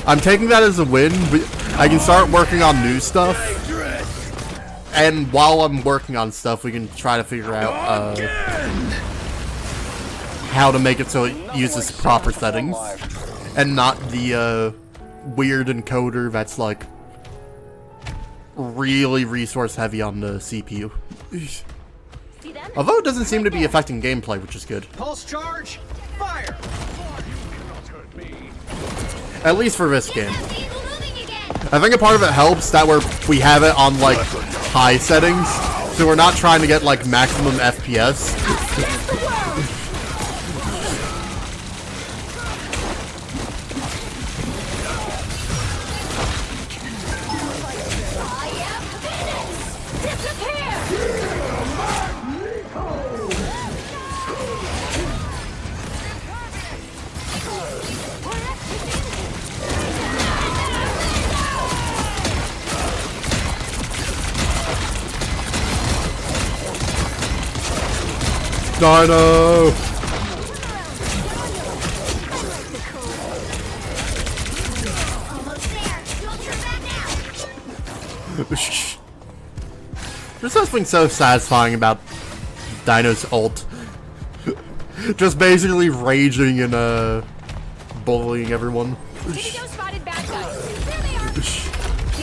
I'm taking that as a win. I can start working on new stuff. And while I'm working on stuff, we can try to figure out how to make it so it uses proper settings. And not the weird encoder that's like really resource heavy on the CPU. Although it doesn't seem to be affecting gameplay, which is good. Pulse charge, fire! At least for this game. Vehicle moving again. I think a part of it helps that we have it on like high settings, so we're not trying to get like maximum FPS. Dino! Almost there. Don't turn back now. There's something so satisfying about Dino's ult. Just basically raging and bullying everyone. Indigo spotted bad guys. There they are. The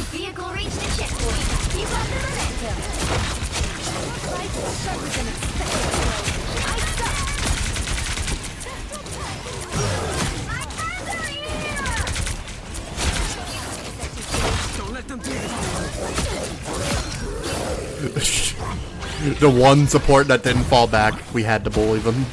vehicle reached the checkpoint. Keep up the momentum. Don't let them do it. The one support that didn't fall back, we had to bully them.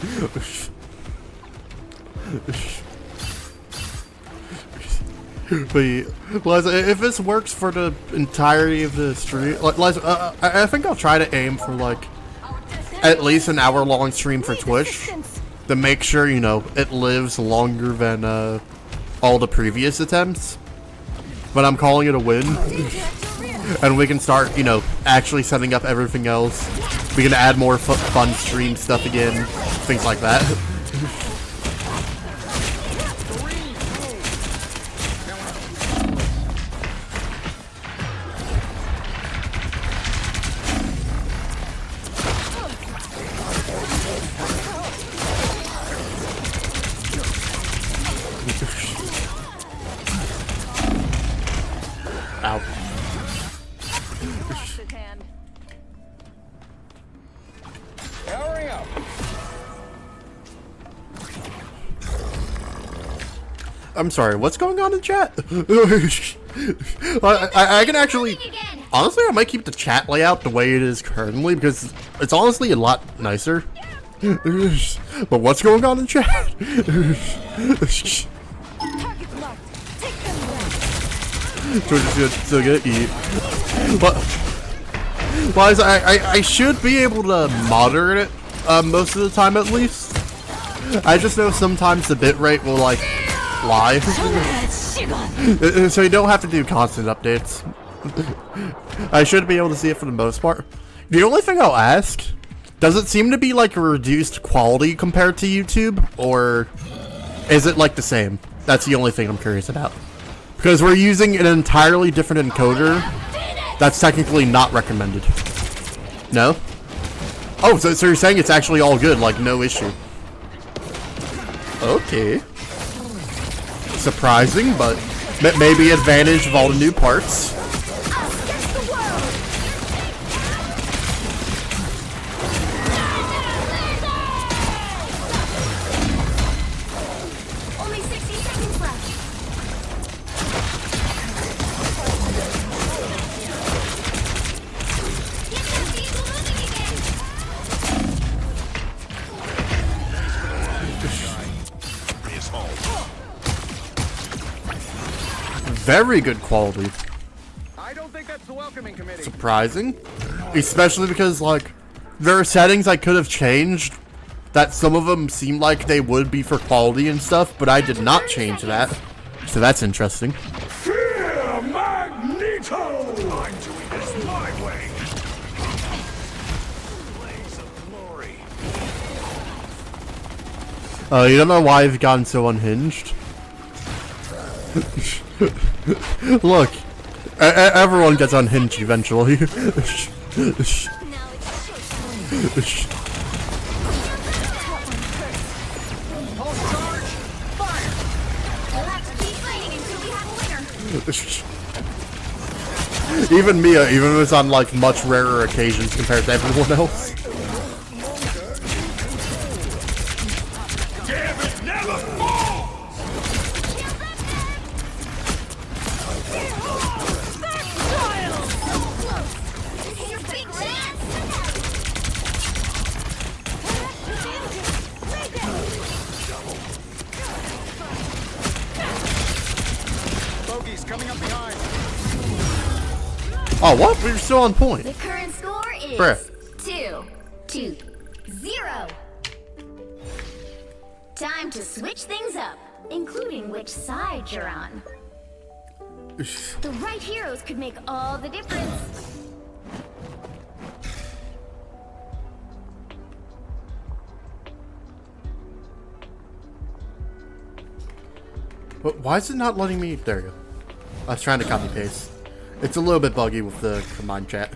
But Liza, if this works for the entirety of the stream, Liza, I think I'll try to aim for like at least an hour-long stream for Twitch to make sure, you know, it lives longer than all the previous attempts. But I'm calling it a win. And we can start, you know, actually setting up everything else. We can add more fun stream stuff again, things like that. Ow. Hurry up. I'm sorry, what's going on in chat? I can actually... Honestly, I might keep the chat layout the way it is currently, because it's honestly a lot nicer. But what's going on in chat? So good eat. But I should be able to moderate it most of the time at least. I just know sometimes the bitrate will like lie. So you don't have to do constant updates. I should be able to see it for the most part. The only thing I'll ask, does it seem to be like a reduced quality compared to YouTube, or is it like the same? That's the only thing I'm curious about. Because we're using an entirely different encoder that's technically not recommended. No? Oh, so you're saying it's actually all good, like no issue. Okay. Surprising, but maybe advantage of all the new parts. Very good quality. I don't think that's the welcoming committee. Surprising. Especially because, like, there are settings I could have changed that some of them seem like they would be for quality and stuff, but I did not change that. So that's interesting. Fear Magneto! I'm doing this my way. Blaze of glory. You don't know why I've gotten so unhinged? Look, everyone gets unhinged eventually. Even Mia, even if it's on like much rarer occasions compared to everyone else. Damn it, never fall! Bogey's coming up behind. Oh, what? We're still on point. The current score is Bruh. 2-0. Time to switch things up, including which side you're on. The right heroes could make all the difference. But why is it not letting me? There you go. I was trying to copy paste. It's a little bit buggy with the combined chat.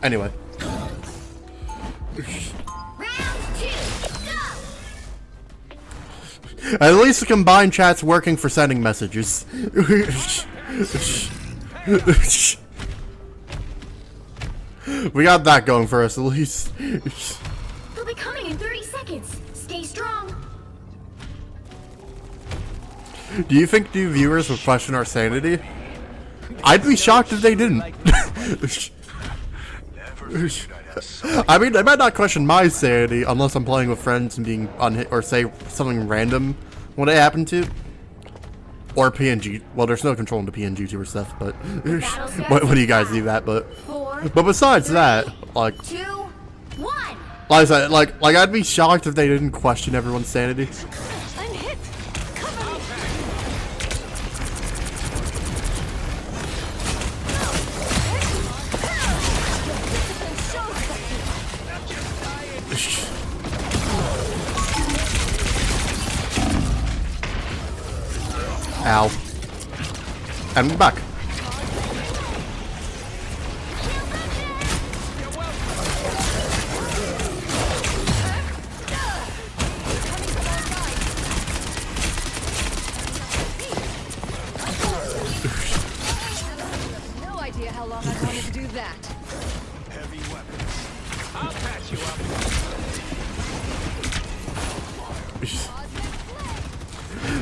Anyway. Round 2, go! At least the combined chat's working for sending messages. We got that going for us, at least. They'll be coming in 30 seconds. Stay strong. Do you think new viewers would question our sanity? I'd be shocked if they didn't. I mean, they might not question my sanity unless I'm playing with friends and being unhit or say something random when it happened to. Or PNG. Well, there's no control in the pngtuber stuff, but what do you guys do that? But besides that, like, 2, 1. like I said, like I'd be shocked if they didn't question everyone's sanity. I'm hit. Cover me. Ow. And we're back. No idea how long I wanted to do that. Heavy weapons. I'll patch you up.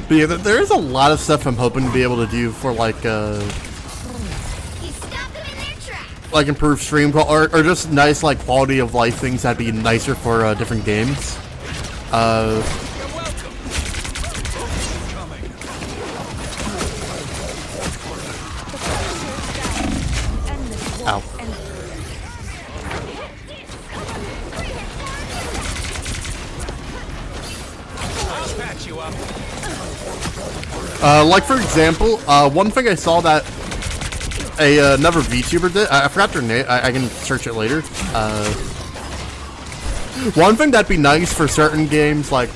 But yeah, there is a lot of stuff I'm hoping to be able to do for like You stopped them in their tracks. like improved stream or just nice like quality of life things that'd be nicer for different games. Ow. I'll patch you up. Like for example, one thing I saw that another VTuber did, I forgot their name, I can search it later. One thing that'd be nice for certain games, like,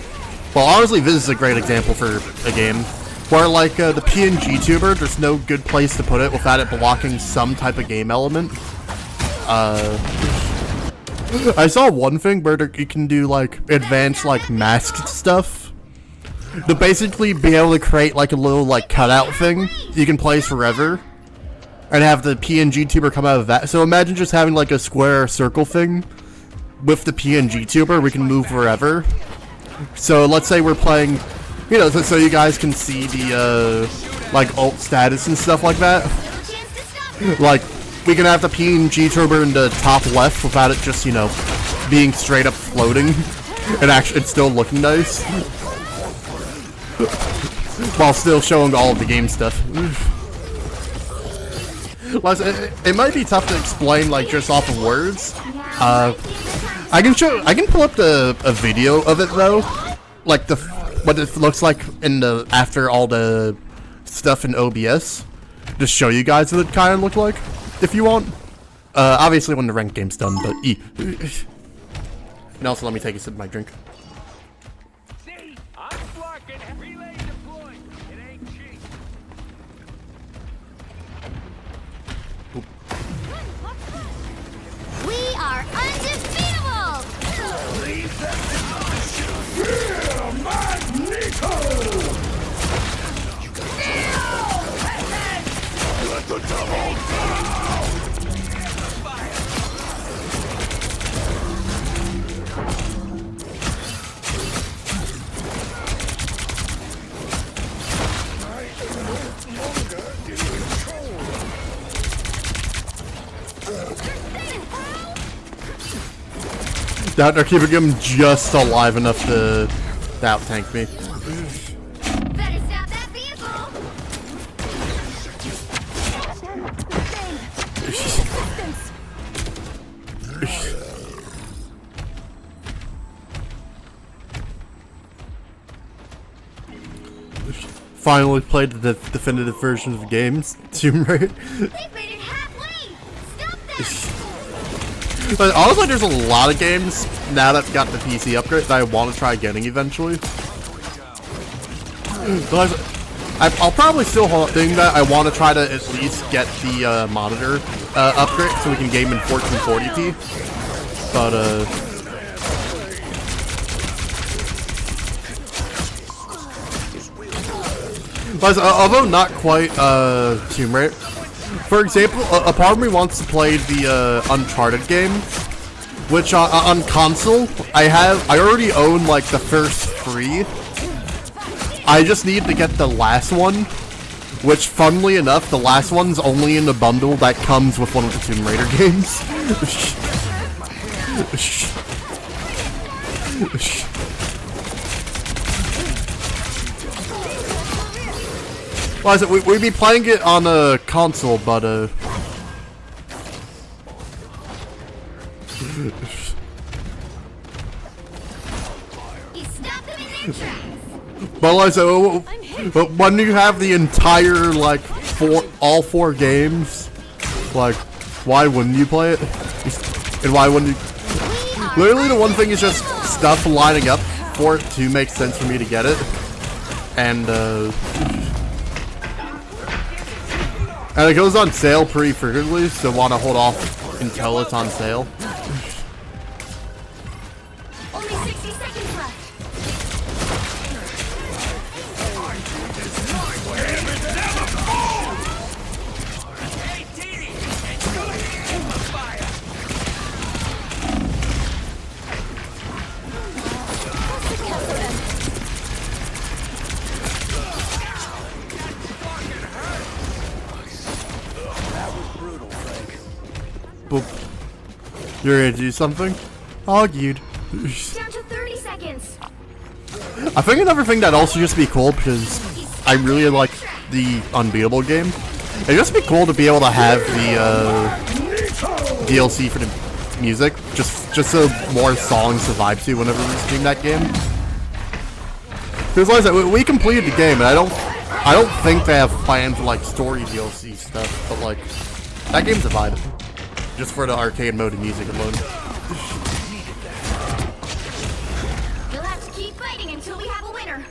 well honestly this is a great example for a game, where like the pngtuber, there's no good place to put it without it blocking some type of game element. I saw one thing where you can do like advanced like masked stuff. To basically be able to create like a little like cutout thing you can place forever and have the pngtuber come out of that. So imagine just having like a square or circle thing with the pngtuber, we can move wherever. So let's say we're playing, you know, so you guys can see the like alt status and stuff like that. No chance to stop them. Like we can have the pngtuber in the top left without it just, you know, being straight up floating and actually it's still looking nice. While still showing all of the game stuff. It might be tough to explain like just off of words. I can pull up a video of it though, like what it looks like in the after all the stuff in OBS. Just show you guys what it kind of looked like, if you want. Obviously when the ranked game's done, but and also let me take a sip of my drink. See? I'm blocking. Relay deployed. It ain't cheap. We are undefeatable. Let the double They're keeping him just alive enough to out tank me. Better stop that vehicle. Finally played the definitive version of the games. Tomb Raider. They've made it halfway. Stop that. But honestly, there's a lot of games now that I've got the PC upgrade that I want to try getting eventually. But I'll probably still hold up doing that. I want to try to at least get the monitor upgrade so we can game in 1440p. But But although not quite Tomb Raider, for example, a part of me wants to play the Uncharted game, which on console I already own like the first 3. I just need to get the last one, which funnily enough, the last one's only in the bundle that comes with one of the Tomb Raider games. Well, I said we'd be playing it on a console, but like I said, but when you have the entire like all 4 games, like why wouldn't you play it? And why wouldn't you? Literally, the one thing is just stuff lining up for it to make sense for me to get it, and it goes on sale pretty frequently, so want to hold off until it's on sale. Only 60 seconds left. Boop. You're gonna do something? Argued. Down to 30 seconds. I think another thing that'd also just be cool, because I really like the Unbeatable game, it'd just be cool to be able to have the DLC for the music, just so more songs to vibe to whenever we stream that game. Because like I said, we completed the game, and I don't think they have planned for like story DLC stuff, but like that game's a vibe. Just for the arcade mode and music alone. You'll have to keep fighting until we have a winner.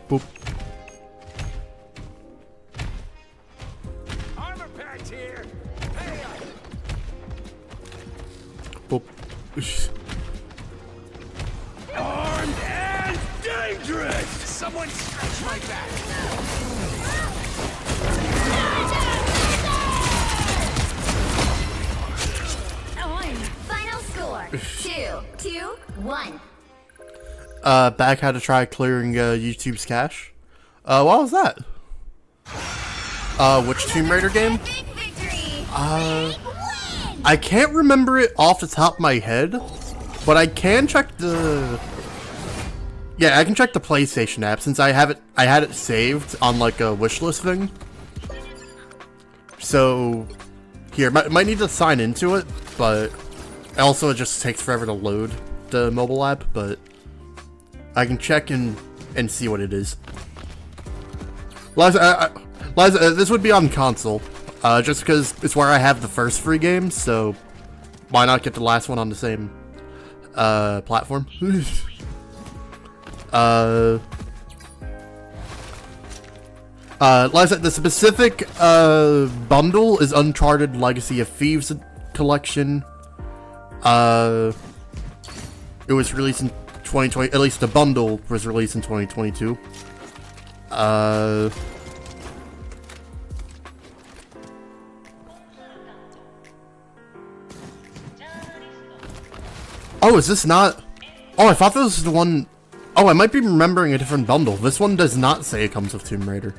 Boop. Armor patch here. Hey, Boop. armed and dangerous. Someone scratch my back. Final score: 2-1. Back had to try clearing YouTube's cache. What was that? Which Tomb Raider game? Big victory. I can't remember it off the top of my head, but I can check the. Yeah, I can check the PlayStation app since I had it saved on like a wishlist thing. So here, might need to sign into it, but also it just takes forever to load the mobile app. But I can check and see what it is. Liza, this would be on console, just because it's where I have the first 3 games. So why not get the last one on the same platform? Like I said, the specific bundle is Uncharted Legacy of Thieves Collection. It was released in 2020. At least the bundle was released in 2022. Oh, is this not? Oh, I thought this was the one. Oh, I might be remembering a different bundle. This one does not say it comes with Tomb Raider.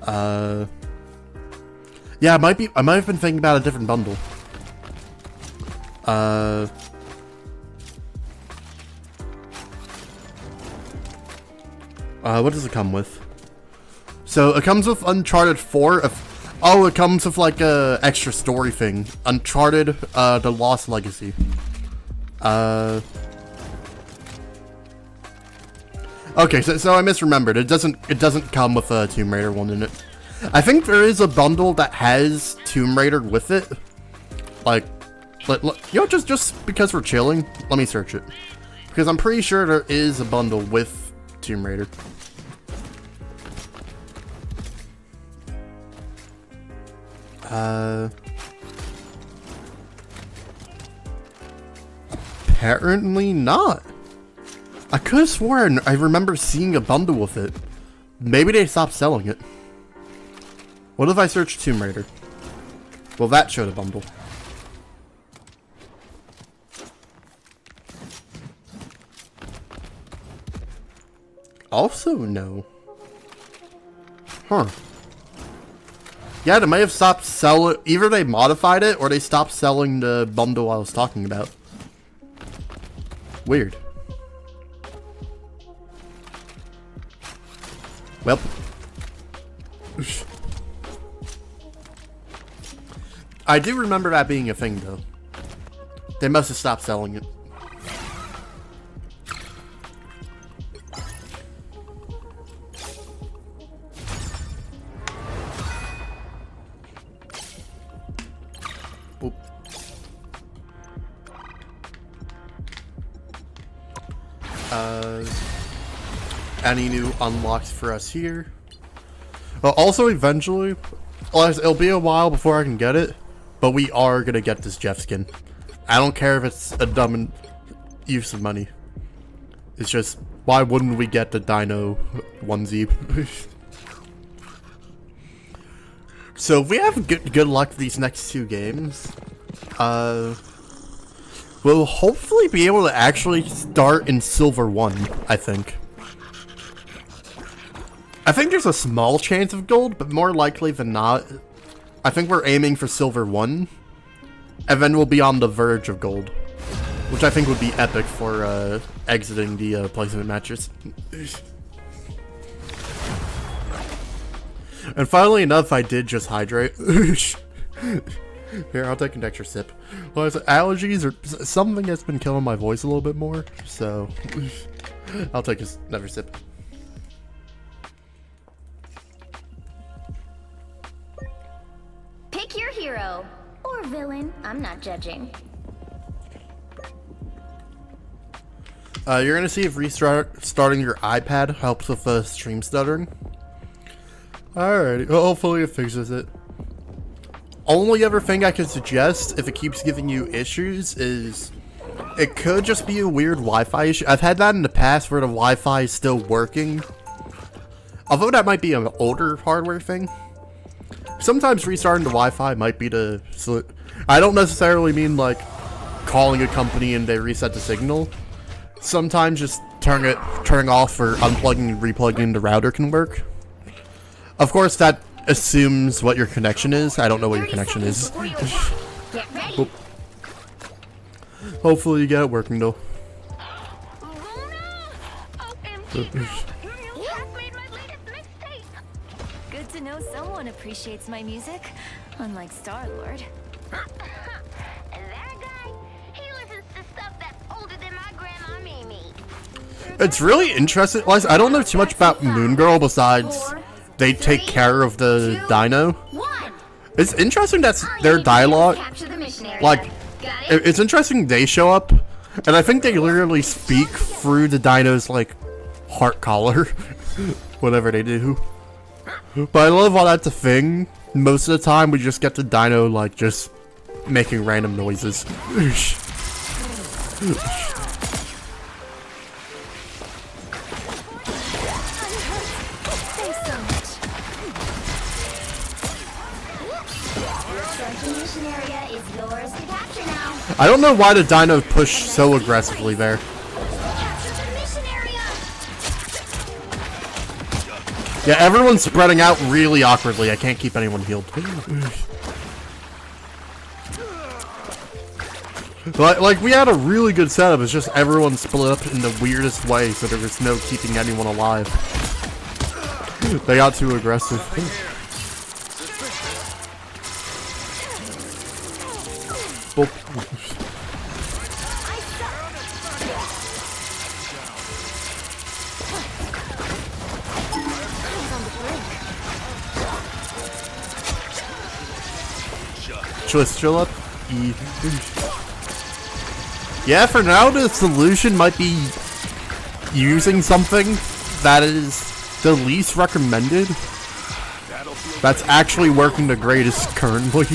Yeah, I might have been thinking about a different bundle. What does it come with? So it comes with Uncharted 4. Oh, it comes with like a extra story thing. Uncharted, The Lost Legacy. Okay, so I misremembered. It doesn't come with a Tomb Raider one in it. I think there is a bundle that has Tomb Raider with it. Like, you know, just because we're chilling, let me search it, because I'm pretty sure there is a bundle with Tomb Raider. Apparently not. I could have sworn I remember seeing a bundle with it. Maybe they stopped selling it. What if I search Tomb Raider? Well, that showed a bundle. Also, no. Huh. Yeah, they may have stopped selling. Either they modified it or they stopped selling the bundle I was talking about. Weird. Well. I do remember that being a thing, though. They must have stopped selling it. Oop. Any new unlocks for us here? Also, eventually, it'll be a while before I can get it, but we are gonna get this Jeff skin. I don't care if it's a dumb use of money. It's just, why wouldn't we get the Dino onesie? So if we have good luck with these next two games, we'll hopefully be able to actually start in Silver 1, I think. I think there's a small chance of gold, but more likely than not, I think we're aiming for Silver 1, and then we'll be on the verge of gold, which I think would be epic for exiting the placement matches. And funnily enough, I did just hydrate. Here, I'll take an extra sip. Well, allergies or something that's been killing my voice a little bit more, so I'll take another sip. Pick your hero or villain. I'm not judging. You're gonna see if restarting your iPad helps with stream stuttering. Alrighty, well, hopefully it fixes it. Only other thing I can suggest, if it keeps giving you issues, is it could just be a weird Wi-Fi issue. I've had that in the past where the Wi-Fi is still working. Although that might be an older hardware thing. Sometimes restarting the Wi-Fi might be the... I don't necessarily mean like calling a company and they reset the signal. Sometimes just turning off or unplugging and replugging the router can work. Of course, that assumes what your connection is. I don't know what your connection is. Hopefully you get it working though. Good to know someone appreciates my music, unlike Star-Lord. That guy, he listens to stuff that's older than my grandma Mimi. It's really interesting. I don't know too much about Moon Girl besides they take care of the dino. It's interesting that's their dialogue. Like, it's interesting they show up, and I think they literally speak through the dino's like heart collar, whatever they do. But I love how that's a thing. Most of the time, we just get the dino like just making random noises. I don't know why the dino pushed so aggressively there. Yeah, everyone's spreading out really awkwardly. I can't keep anyone healed. Like, we had a really good setup. It's just everyone split up in the weirdest way, so there was no keeping anyone alive. They got too aggressive. Boop. Chill up. E. Yeah, for now the solution might be using something that is the least recommended. That's actually working the greatest currently.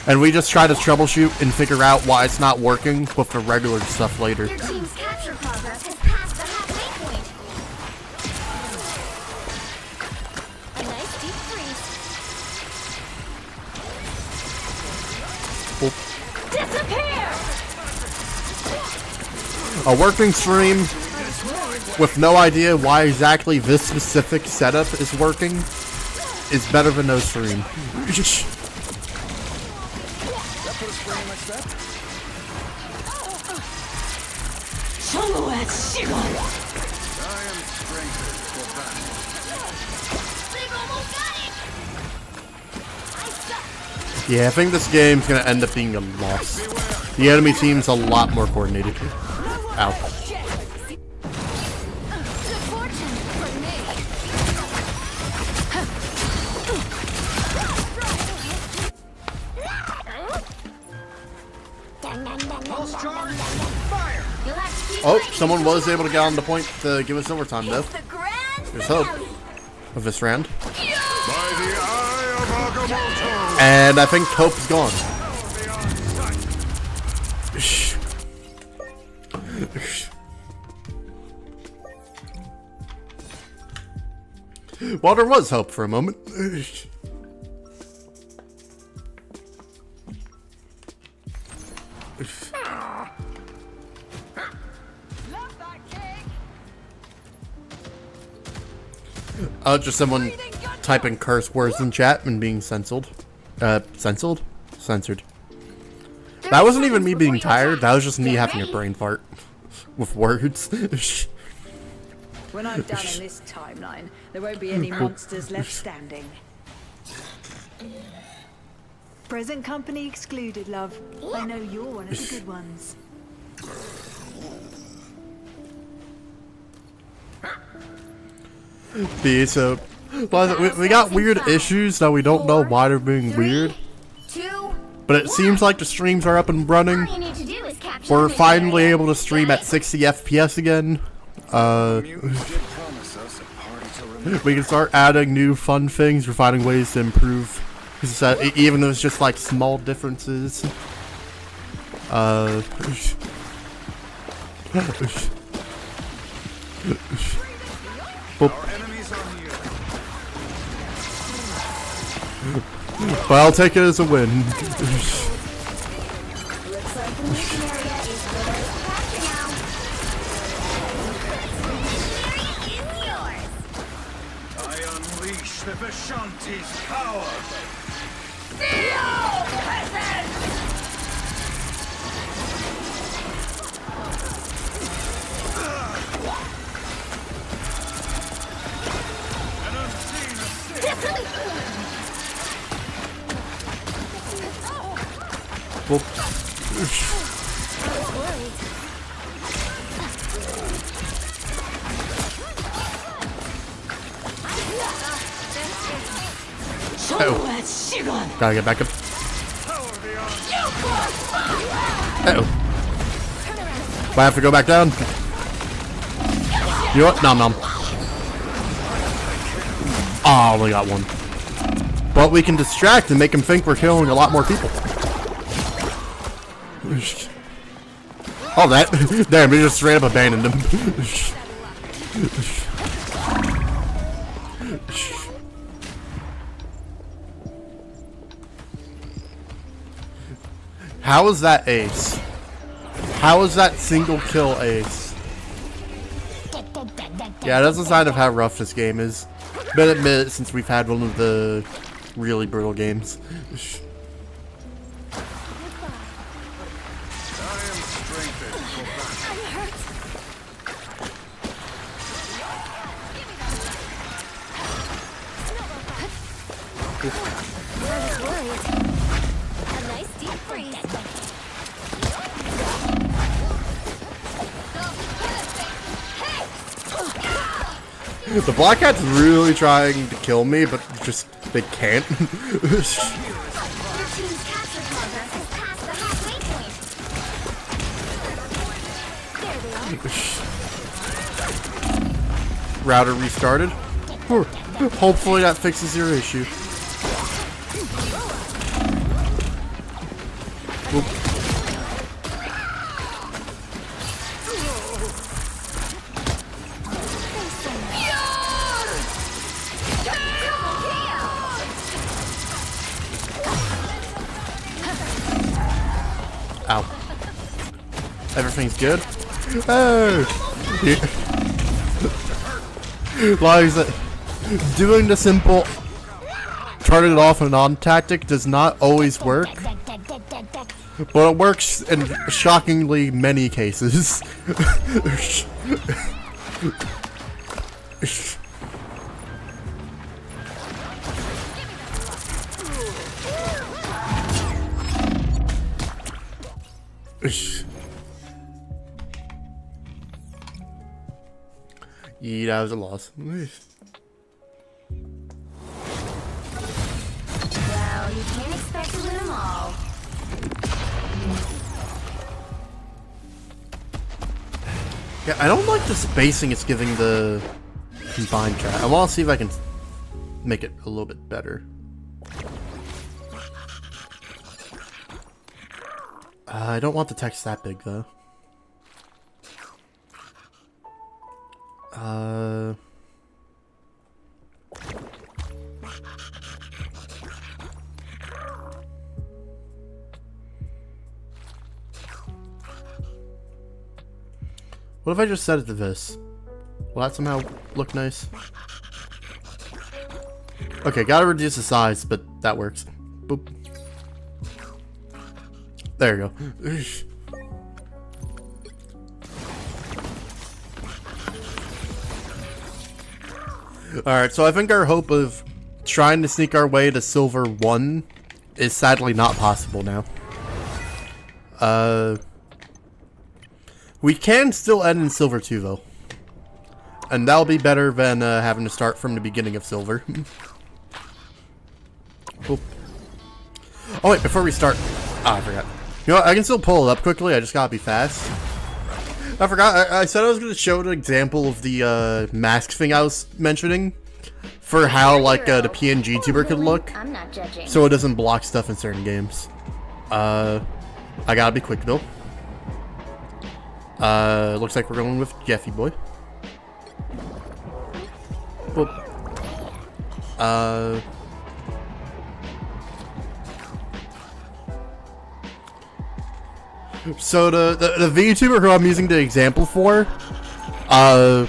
And we just try to troubleshoot and figure out why it's not working with the regular stuff later. Your team's capture progress has passed the halfway point. A nice deep freeze. Oh. Disappear! A working stream with no idea why exactly this specific setup is working is better than no stream. Yeah, I think this game's gonna end up being a loss. The enemy team's a lot more coordinated. Ow. Good fortune for me. You'll have to keep Oh, fighting someone until was you able to have get on the point to give us overtime though. the grand There's hope finale. of this round. By the eye of Agamotto! And I think hope's gone. Well, there was hope for a moment. Just someone typing curse words in chat and being censored. Censored? Censored. That wasn't even me being tired, that was just me having a brain fart. With words. When I'm done in this timeline, there won't be any monsters left standing. Present company excluded, love. I know you're one of the good ones. So, we got weird issues that we don't know why they're being weird. 2, But it seems like the streams are up and running. all you need to do is capture We're the finally mission able to stream at 60 FPS again. We can start adding new fun things. We're finding ways to improve. Even though it's just like small differences. Boop. But I'll take it as a win. Looks like the mission area is yours to capture now. Mission area is yours. I unleash the Vishanti's power! An unseen assist! Boop. Oh. Gotta get back up. Uh-oh. Do I have to go back down? You know what? Nom nom. Oh, only got one. But we can distract and make him think we're killing a lot more people. Oh, that. Damn, we just straight up abandoned him. How is that ace? How is that single kill ace? Yeah, that's a sign of how rough this game is. Been a minute since we've had one of the really brutal games. I am strengthened for battle. I was worried. A nice deep freeze. The Black Cat's really trying to kill me, but just they can't. Your team's capture progress has passed the halfway point. Router restarted. Hopefully that fixes your issue. Ow. Everything's good? Oh! Liza, doing the simple turn it off and on tactic does not always work, but it works in shockingly many cases. Yeah, that was a loss. Well, you can't expect to win them all. Yeah, I don't like the spacing it's giving the combined chat. I want to see if I can make it a little bit better. I don't want the text that big though. What if I just set it to this? Will that somehow look nice? Okay, gotta reduce the size, but that works. Boop. There you go. Alright, so I think our hope of trying to sneak our way to Silver 1 is sadly not possible now. We can still end in Silver 2 though. And that'll be better than having to start from the beginning of Silver. Cool. Oh wait, before we start... Ah, I forgot. You know what, I can still pull it up quickly, I just gotta be fast. I forgot, I said I was gonna show an example of the mask thing I was mentioning. For how, like, the pngtuber could look. I'm not judging. So it doesn't block stuff in certain games. I gotta be quick though. Looks like we're going with Jeffy Boy. Whoop. So the VTuber who I'm using the example for, well,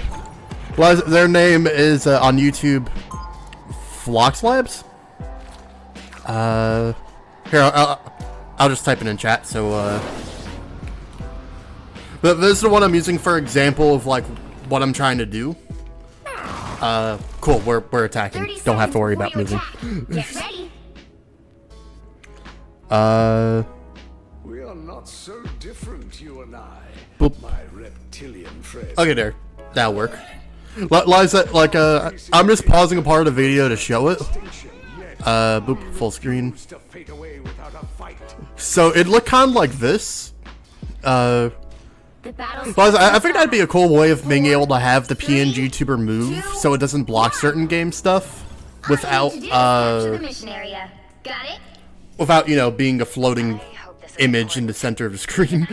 their name is on YouTube, Flox Labs. Here I'll just type it in chat. So but this is the one I'm using for example of like what I'm trying to do. Cool. We're attacking. Don't have to worry about moving. Get ready. We are not so different, you and I. Boop. My reptilian friend. Okay, there. That'll work. Liza, like, I'm just pausing a part of the video to show it. Boop, full screen. So it looked kind of like this. Liza, I think that'd be a cool way of being able to have the pngtuber move so it doesn't block certain game stuff without, without, you know, being a floating image in the center of the screen.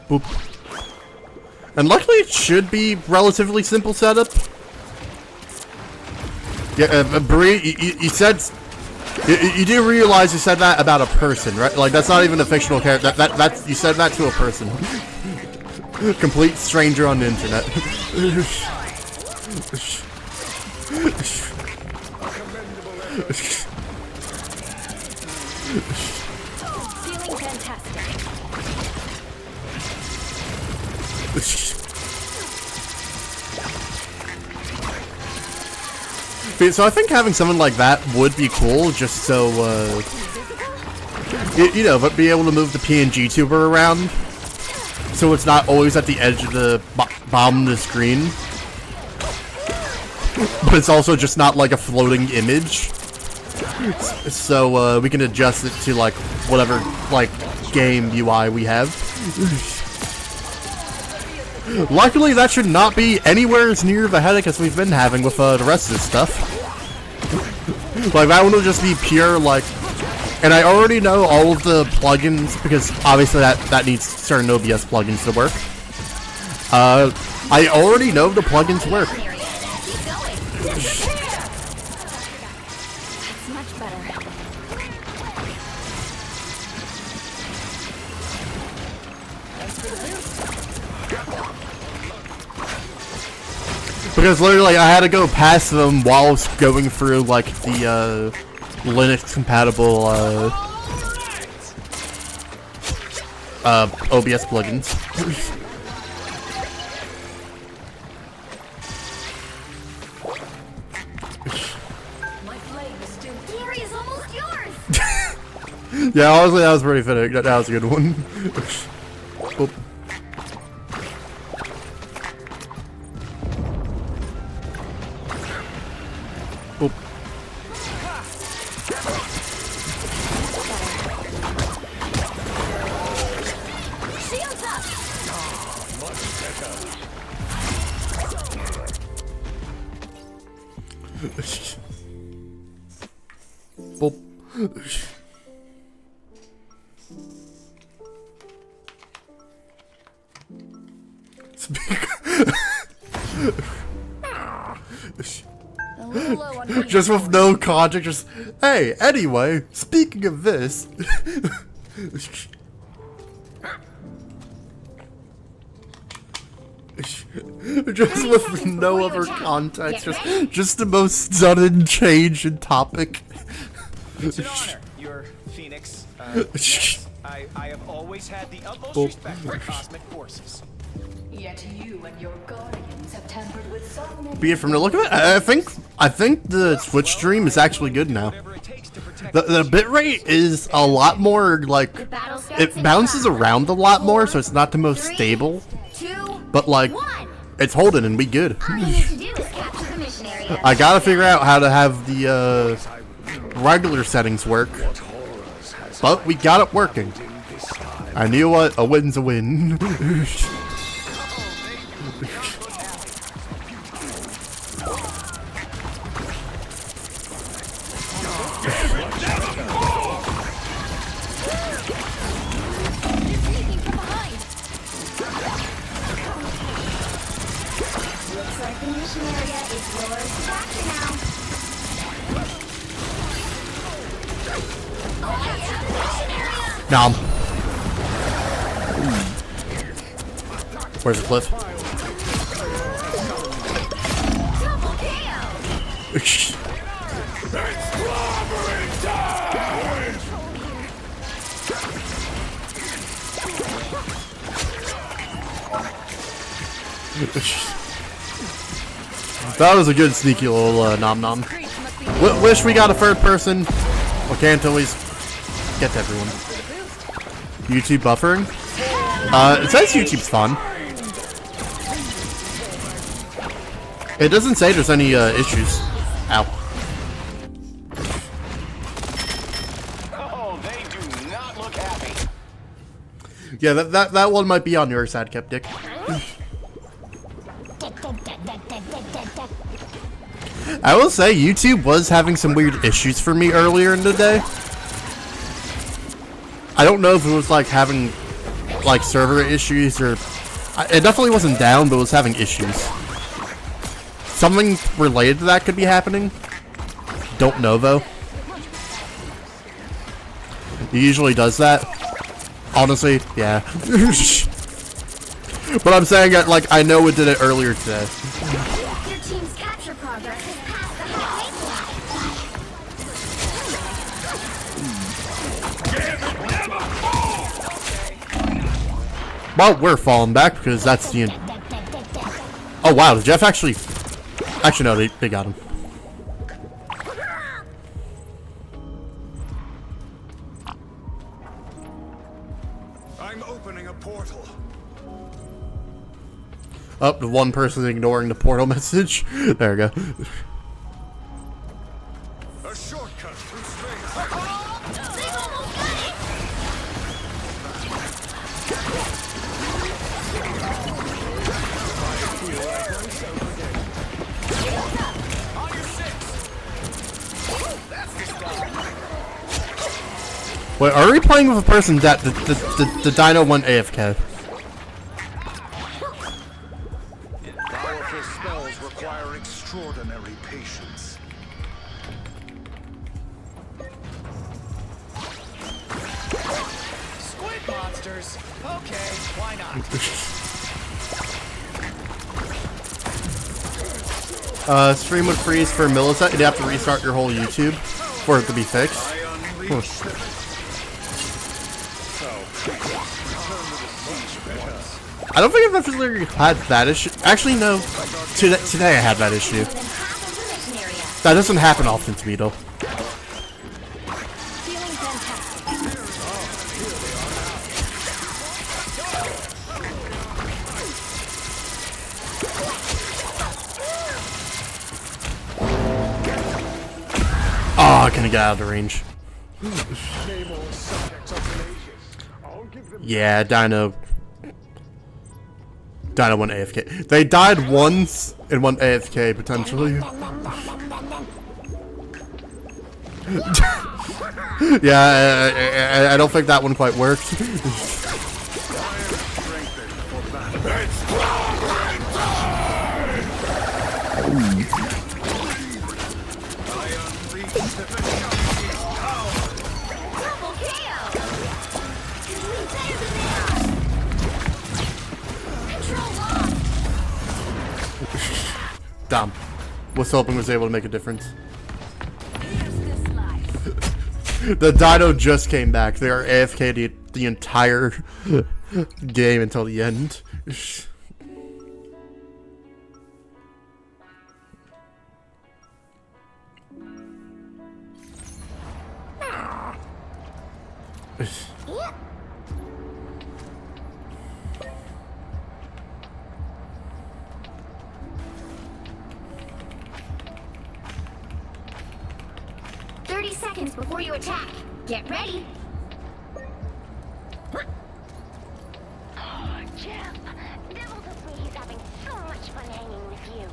Boop. And luckily it should be relatively simple setup. Yeah, Bree, you said... You do realize you said that about a person, right? Like, that's not even a fictional character. That's you said that to a person. Complete stranger on the internet. Feeling fantastic. So I think having something like that would be cool, just so, you know, but be able to move the pngtuber around, so it's not always at the edge of the bottom of the screen, but it's also just not like a floating image, so we can adjust it to like whatever like game UI we have. Luckily, that should not be anywhere as near the headache as we've been having with the rest of this stuff. Like, that one will just be pure, like... And I already know all of the plugins, because obviously that needs certain OBS plugins to work. I already know the plugins work. That's much better. Because literally, I had to go past them while I was going through, like, the, Linux-compatible, OBS plugins. Gary is almost yours. Yeah, honestly, that was pretty fitting. That was a good one. Oop. Oop. Shields up. Boop. A little low on Just with no context, just, hey, anyway, speaking of this. Just with no other context, just the most sudden change in topic. It's an honor, your Phoenix. Yes, I have always had the utmost respect for cosmic forces. Yet you and your guardians have tampered with so many. Be it from the look of it, I think the Twitch stream is actually good now. Whatever it takes to protect The bitrate is a lot more, like, Battle starts it in bounces 5, around a lot more, so it's not the most 3, stable. 2, But, like, 1. it's holding and we good. All you need to do is capture the mission area. I gotta figure out how to have the, regular settings work. But we got it working. I knew what, a win's a win. Looks like the mission area is yours to capture now. Mission area! Nom. Where's the cliff? Double KO! That was a good sneaky little nom nom. Wish we got a third person. We can't always get to everyone. YouTube buffering? It says YouTube's fun. It doesn't say there's any issues. Ow. Oh, they do not look happy. Yeah, that one might be on your side, Keptic. I will say YouTube was having some weird issues for me earlier in the day. I don't know if it was like having like server issues or it definitely wasn't down, but it was having issues. Something related to that could be happening. Don't know though. It usually does that. Honestly, yeah. But I'm saying that, like, I know it did it earlier today. Your team's capture progress has passed the halfway point. Well, we're falling back because that's the end. Oh wow, did Jeff actually... Actually no, they got him. I'm opening a portal. Oh, the one person ignoring the portal message. There we go. A shortcut through space. They've almost got it! Wait, are we playing with a person that the dino went AFK? Powerful spells require extraordinary patience. Squid monsters. Okay, why not? Stream would freeze for a millisecond. You'd have to restart your whole YouTube for it to be fixed. I unleash the... So, return to the siege once. I don't think I've actually had that issue. Actually, no. Today I had that issue. More than half of the mission area. That doesn't happen often to me, though. Feeling fantastic. Oh, I couldn't get out of the range. Yeah, Dino went AFK. They died once and went AFK, potentially. Yeah, I don't think that one quite worked. Double KO. Better than that. Control lock. Damn. Was hoping was able to make a difference. The dino just came back. They are AFK the entire game until the end. Yep. Seconds before you attack. Get ready. Oh, Jeff. Devil told me he's having so much fun hanging with you.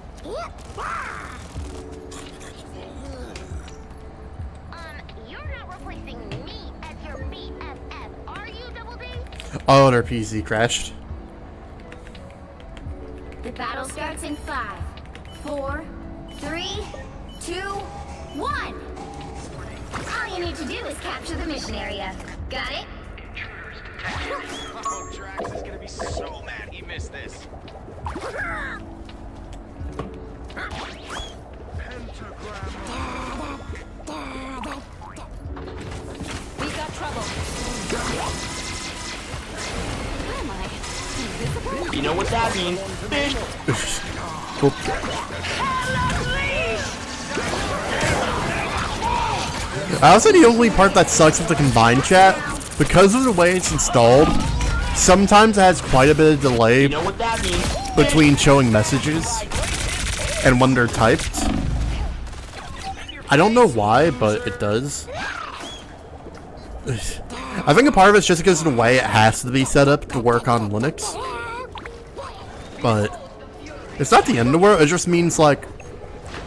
You're not replacing me as your BFF, are you, Double D? Oh, and our PC crashed. The battle starts in 5, 4, 3, 2, 1. All you need to do is capture the mission area. Got it? Oh, Drax is gonna be so mad he missed this. We got trouble. Where am I? Invisible? You know what that means? Fish. I would say the only part that sucks with the combined chat, because of the way it's installed, sometimes it has quite a bit of delay You know what that means? between showing messages and when they're typed. I don't know why, but it does. I think a part of it's just because of the way it has to be set up to work on Linux. But it's not the end of the world, it just means like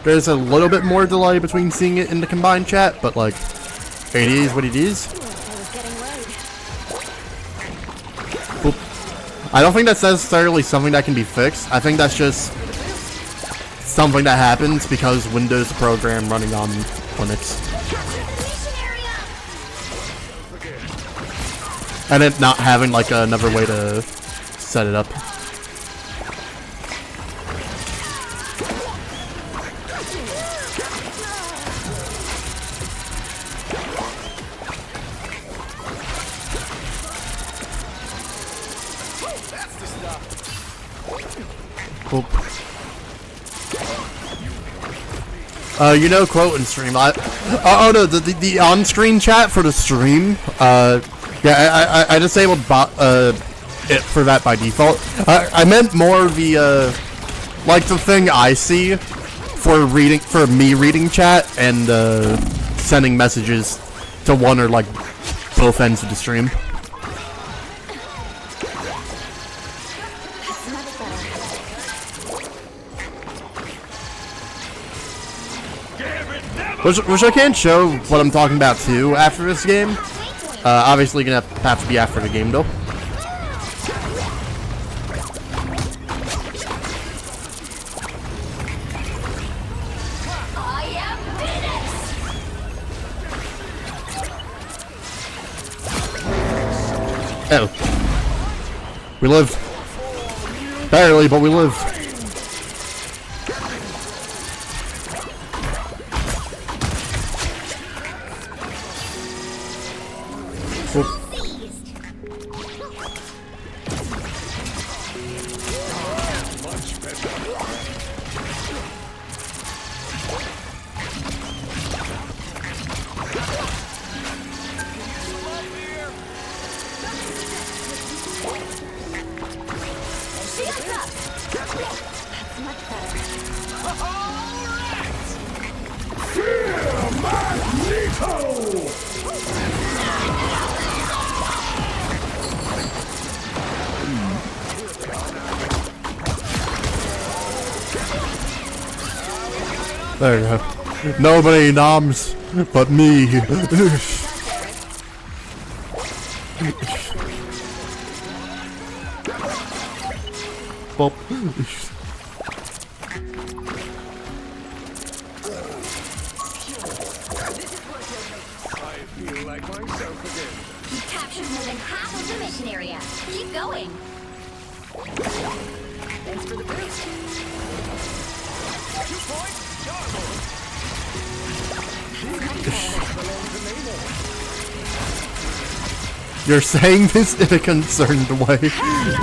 there's a little bit more delay between seeing it in the combined chat, but like it is what it is. Boop. I don't think that's necessarily something that can be fixed. I think that's just something that happens because Windows program running on Linux. And it not having like another way to set it up. Oop. You know, quote and stream. Oh no, the on-screen chat for the stream. Yeah, I disabled it for that by default. I meant more the like the thing I see for me reading chat and sending messages to one or like both ends of the stream. Which I can show what I'm talking about too after this game. Obviously gonna have to be after the game though. I am Venus! Oh. We live. Barely, but we live. Shields up! That's much better. There you go. Nobody noms but me. Bop. You captured more than half of the mission area. Keep going. Thanks for the boost. 2 points, You're saying this in a concerned way. Fury's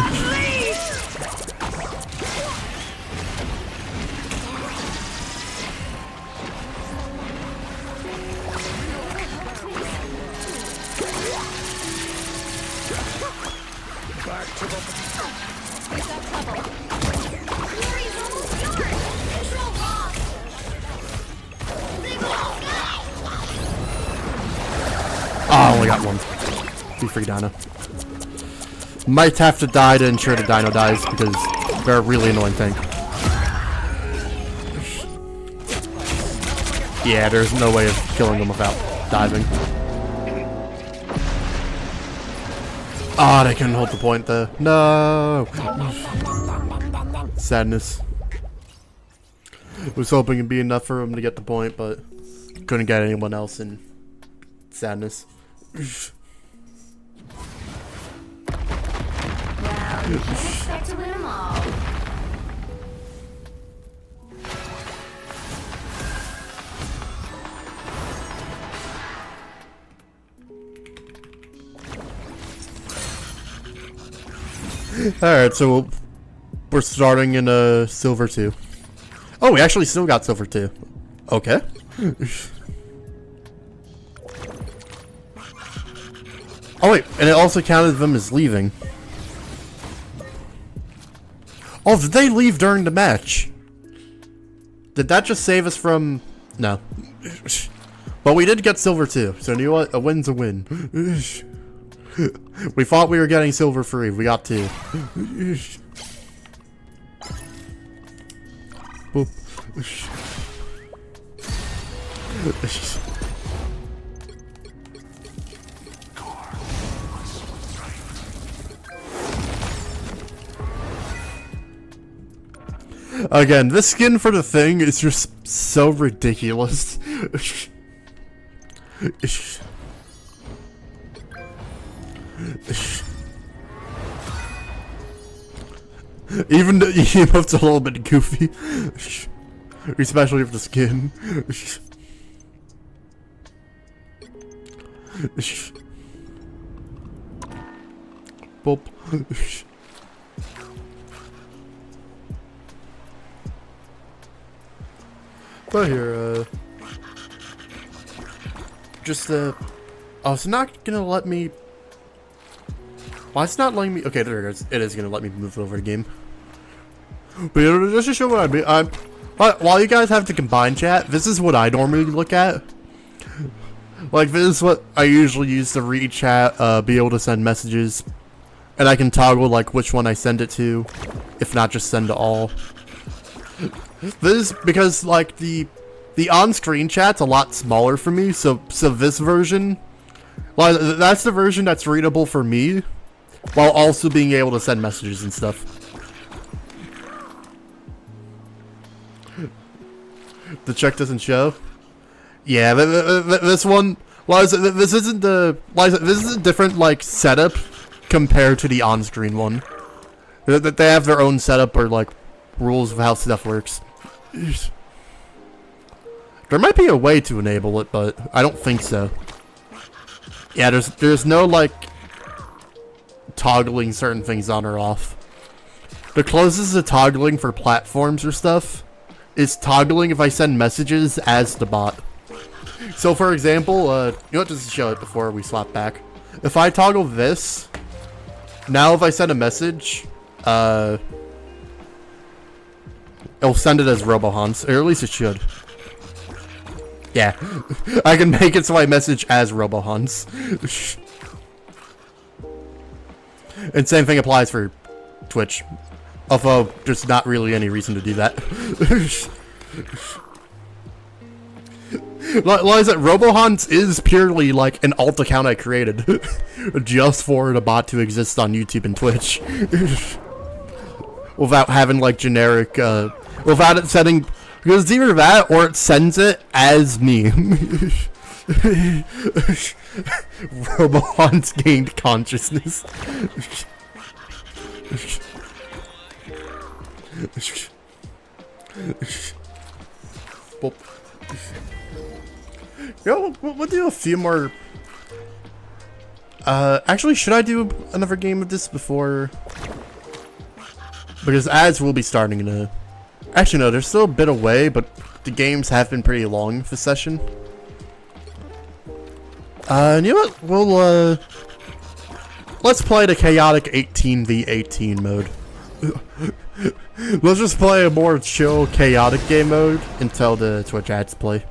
almost yours! Control lost! Oh, I only got one. Be free dino. Might have to die to ensure the dino dies because they're a really annoying thing. Yeah, there's no way of killing them without diving. Oh, they couldn't hold the point there. No! Sadness. Was hoping it'd be enough for him to get the point, but couldn't get anyone else in sadness. Well, you can't expect to win them all. Alright, so we're starting in Silver 2. Oh, we actually still got Silver 2. Okay. Oh wait, and it also counted them as leaving. Oh, did they leave during the match? Did that just save us from... No. But we did get Silver 2, so you know what? A win's a win. We thought we were getting Silver 3, we got 2. Boop. Again, this skin for the thing is just so ridiculous. Even the emote's a little bit goofy. Especially with the skin. Boop. But here, just, oh, it's not gonna let me... Well, it's not letting me... Okay, there it is. It is gonna let me move over the game. But just to show what I mean, while you guys have to combine chat, this is what I normally look at. Like, this is what I usually use to read chat, be able to send messages. And I can toggle, like, which one I send it to, if not just send to all. This is because, like, the on-screen chat's a lot smaller for me, so this version, Well, that's the version that's readable for me, while also being able to send messages and stuff. The check doesn't show. Yeah, this one, Liza, this isn't the Liza. This is a different like setup compared to the on-screen one. That they have their own setup or like rules of how stuff works. There might be a way to enable it, but I don't think so. Yeah, there's no like toggling certain things on or off. The closest to toggling for platforms or stuff is toggling if I send messages as the bot. So for example, you know what, just to show it before we swap back. If I toggle this, now if I send a message, it'll send it as RoboHans, or at least it should. Yeah, I can make it so I message as RoboHans. And same thing applies for Twitch. Although, there's not really any reason to do that. Liza, RoboHans is purely like an alt account I created. Just for the bot to exist on YouTube and Twitch. Without having like generic, without it setting... Because it's either that, or it sends it as me. RoboHans gained consciousness. Well, yo, we'll do a few more. Actually, should I do another game of this before? Because ads will be starting in a... Actually, no, there's still a bit away, but the games have been pretty long for session. You know what? We'll, let's play the chaotic 18v18 mode. Let's just play a more chill, chaotic game mode until the Twitch ads play.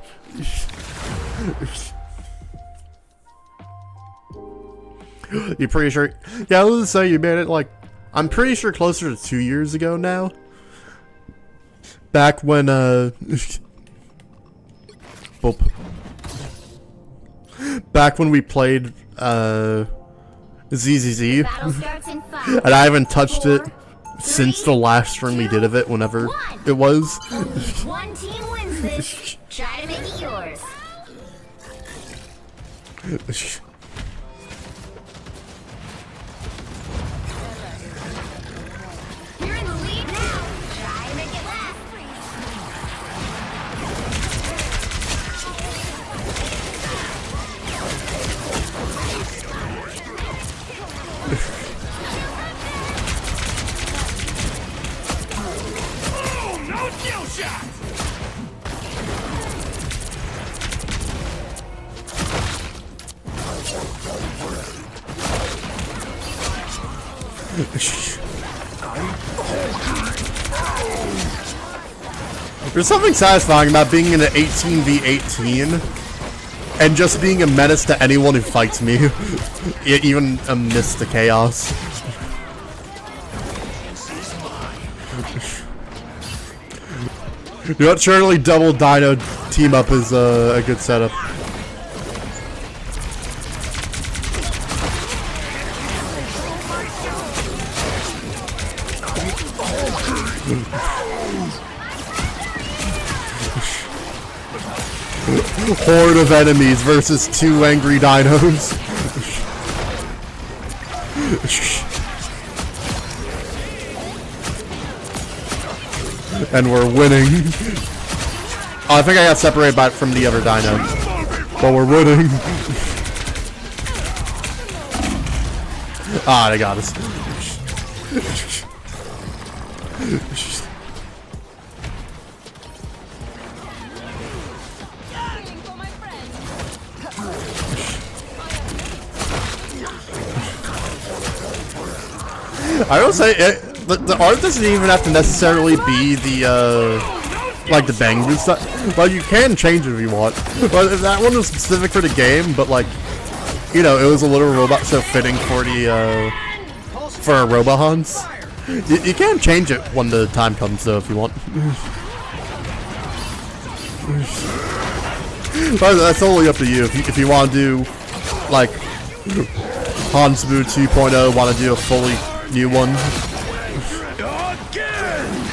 You're pretty sure? Yeah, I was gonna say you made it like... I'm pretty sure closer to 2 years ago now. Back when, back when we played, ZZZ. And I haven't touched it since the last stream we did of it, whenever it was. One team wins this. Try to make it yours. You're in the lead now. Try to make it last. Oh, no kill shot! There's something satisfying about being in an 18v18 and just being a menace to anyone who fights me, even amidst the chaos. You know, surely double dino team up is a good setup. Horde of enemies versus 2 angry dinos. And we're winning. Oh, I think I got separated from the other dino. But we're winning. Ah, they got us. I will say the art doesn't even have to necessarily be the like the bang boost stuff. Well, you can change it if you want. But that one was specific for the game, but like, you know, it was a little robot, so fitting for the for RoboHans. You can change it when the time comes, though, if you want. But that's totally up to you. If you want to do like Hansbu 2.0 want to do a fully new one. Again!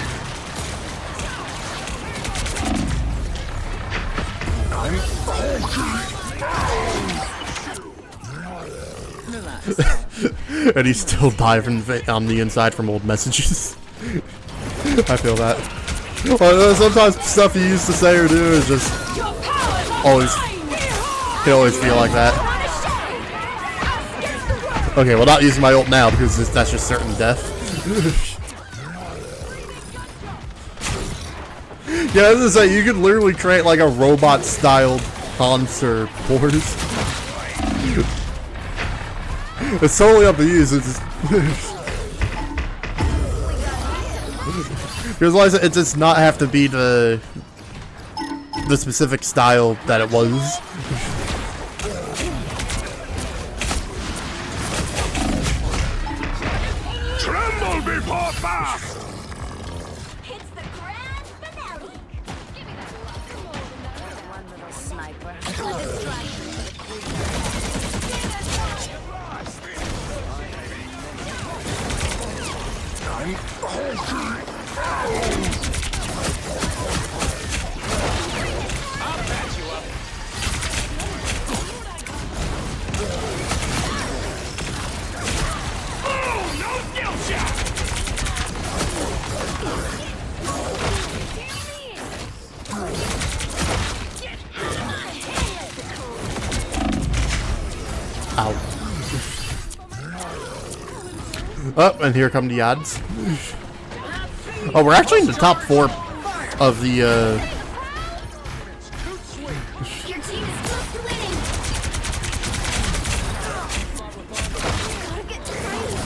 And he's still diving on the inside from old messages. I feel that. Well, sometimes stuff you used to say or do is just always can always feel like that. Okay, well, not using my ult now because that's just certain death. Yeah, I was gonna say you could literally create like a robot-styled Hans or Horse. It's totally up to you. It's just realize it does not have to be the specific style that it was. Tremble before fast! It's the grand finale. Give me that One little sniper. I'll patch you up. Oh, no skill shot! Ow. Oh, and here come the ads. Oh, we're actually in the top 4 of the, Your team is close to winning. Gotta get training.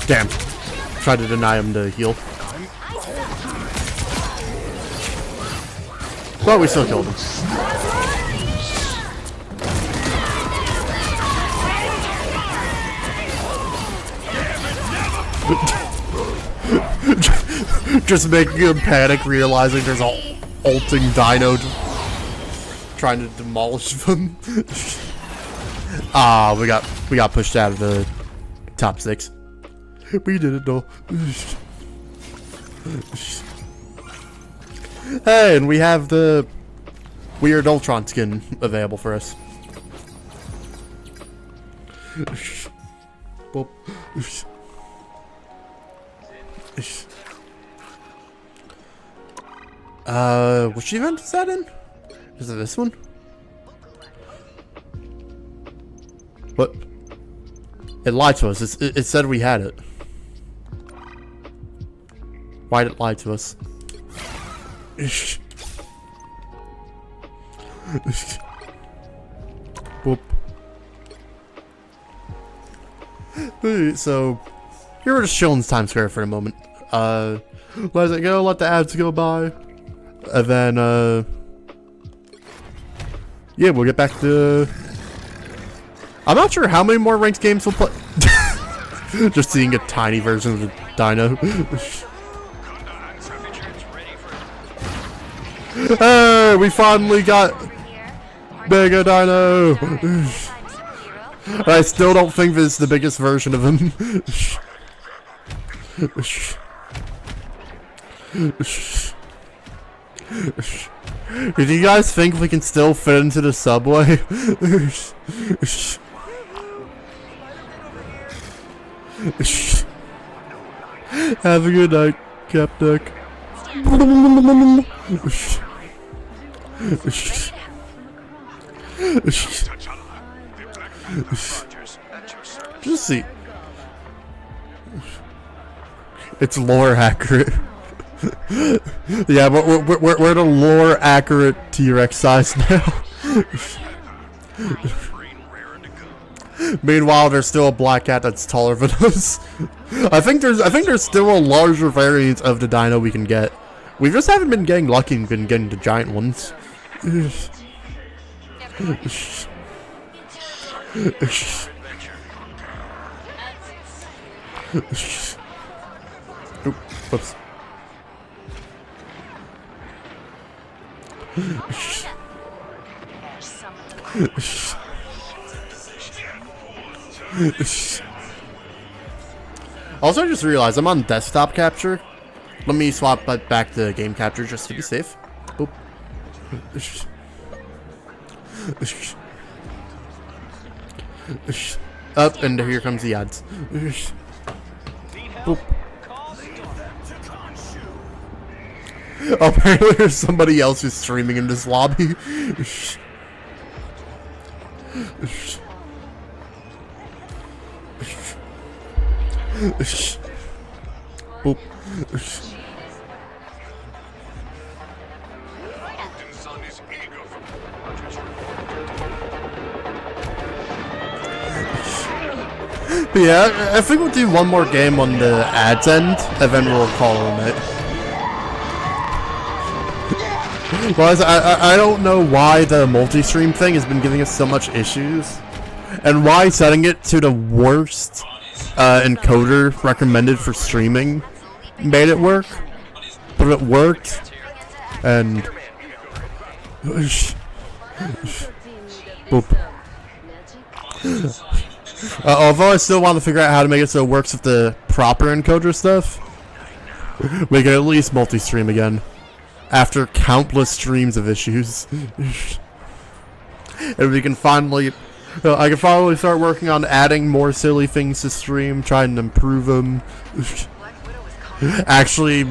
Damn. Tried to deny him the heal. But we still killed him. Just making him panic, realizing there's a ulting dino trying to demolish them. Ah, we got pushed out of the top 6. We did it though. Hey, and we have the weird Ultron skin available for us. Boop. Which event is that in? Is it this one? What? It lied to us. It said we had it. Why'd it lie to us? Boop. So, here we're just chilling in Times Square for a moment. Let it go, let the ads go by. And then, yeah, we'll get back to... I'm not sure how many more ranked games we'll play. Just seeing a tiny version of the dino. Hey, we finally got Mega Dino! I still don't think this is the biggest version of him. Do you guys think we can still fit into the subway? Have a good night, Capdeck. Just see. It's lore accurate. Yeah, but we're the lore accurate T-Rex size now. Meanwhile, there's still a black cat that's taller than us. I think there's still a larger variant of the dino we can get. We just haven't been getting lucky and been getting the giant ones. Oop, whoops. Also, I just realized I'm on desktop capture. Let me swap back to game capture just to be safe. Boop. Up, and here comes the ads. Boop. Apparently there's somebody else who's streaming in this lobby. Boop. Yeah, I think we'll do one more game on the ads end, and then we'll call it. Well, I don't know why the multi-stream thing has been giving us so much issues, and why setting it to the worst encoder recommended for streaming made it work, but it worked, and boop. Although I still want to figure out how to make it so it works with the proper encoder stuff, we can at least multi-stream again after countless streams of issues. And we can finally, I can finally start working on adding more silly things to stream, trying to improve them. Actually,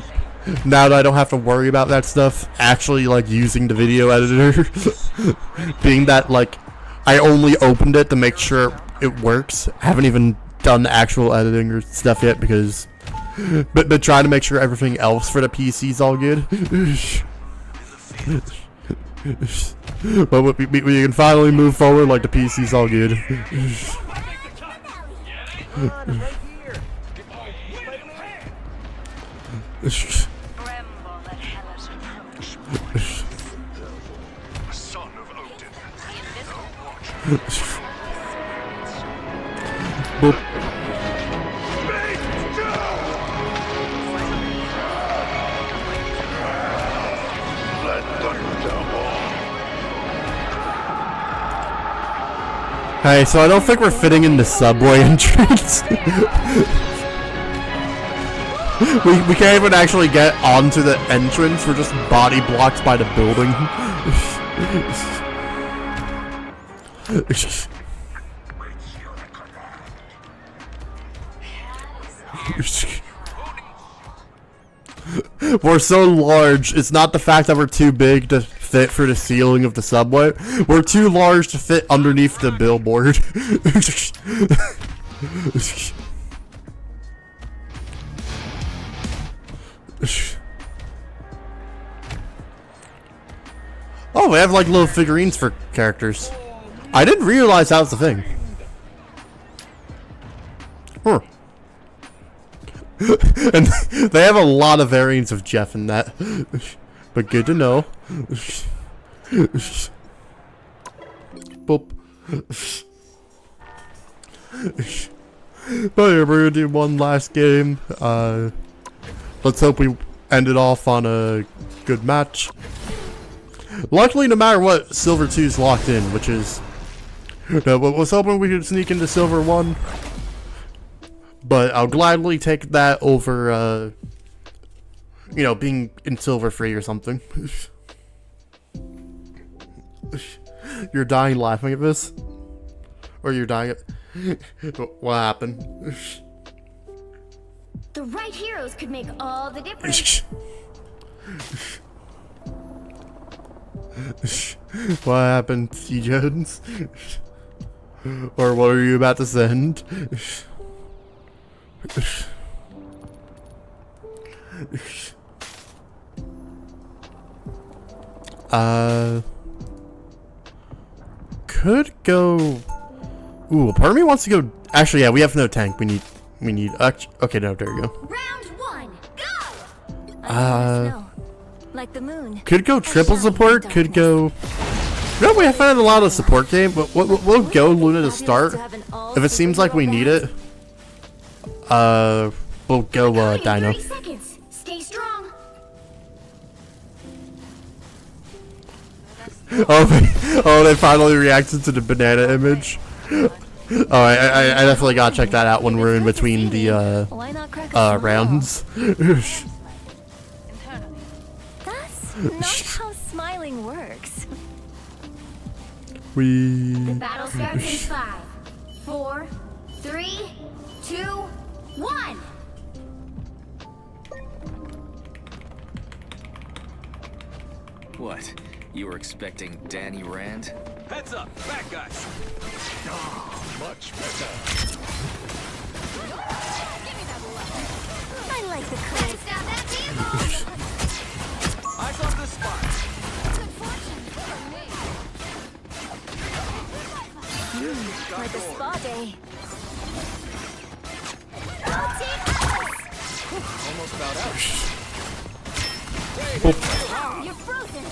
now that I don't have to worry about that stuff, actually like using the video editor, being that like I only opened it to make sure it works. I haven't even done actual editing or stuff yet because, but trying to make sure everything else for the PC is all good. But we can finally move forward like the PC's all good. Boop. Hey, so I don't think we're fitting in the subway entrance. we can't even actually get onto the entrance. We're just body blocked by the building. We're so large, it's not the fact that we're too big to fit for the ceiling of the subway. We're too large to fit underneath the billboard. Oh, we have like little figurines for characters. I didn't realize that was the thing. Huh. And they have a lot of variants of Jeff in that. But good to know. Boop. But yeah, we're gonna do one last game. Let's hope we end it off on a good match. Luckily, no matter what, Silver 2's locked in, which is... I was hoping we could sneak into Silver 1. But I'll gladly take that over, you know, being in Silver 3 or something. You're dying laughing at this? Or you're dying at... What happened? The right heroes could make all the difference. What happened, T. Jones? Or what are you about to send? Could go... Ooh, part of me wants to go... Actually, yeah, we have no tank. We need... Okay, no, there you go. Round 1, go! Like the moon. Could go triple support, could go... No, we have found a lot of support game, but we'll go Luna to start. If it seems like we need it, we'll go Dino. 30 seconds. Stay strong. Oh, they finally reacted to the banana image. Oh, I definitely gotta check that out when we're in between the Why not crack a smile? rounds. That's not how smiling works. The battle starts in 5, 4, 3, 2, 1. What? You were expecting Danny Rand? Heads up, back guys. Much better. I like the craze. Stop that vehicle! Eyes on this spot. Good fortune for me. Like a spa day. Almost about out. You're frozen.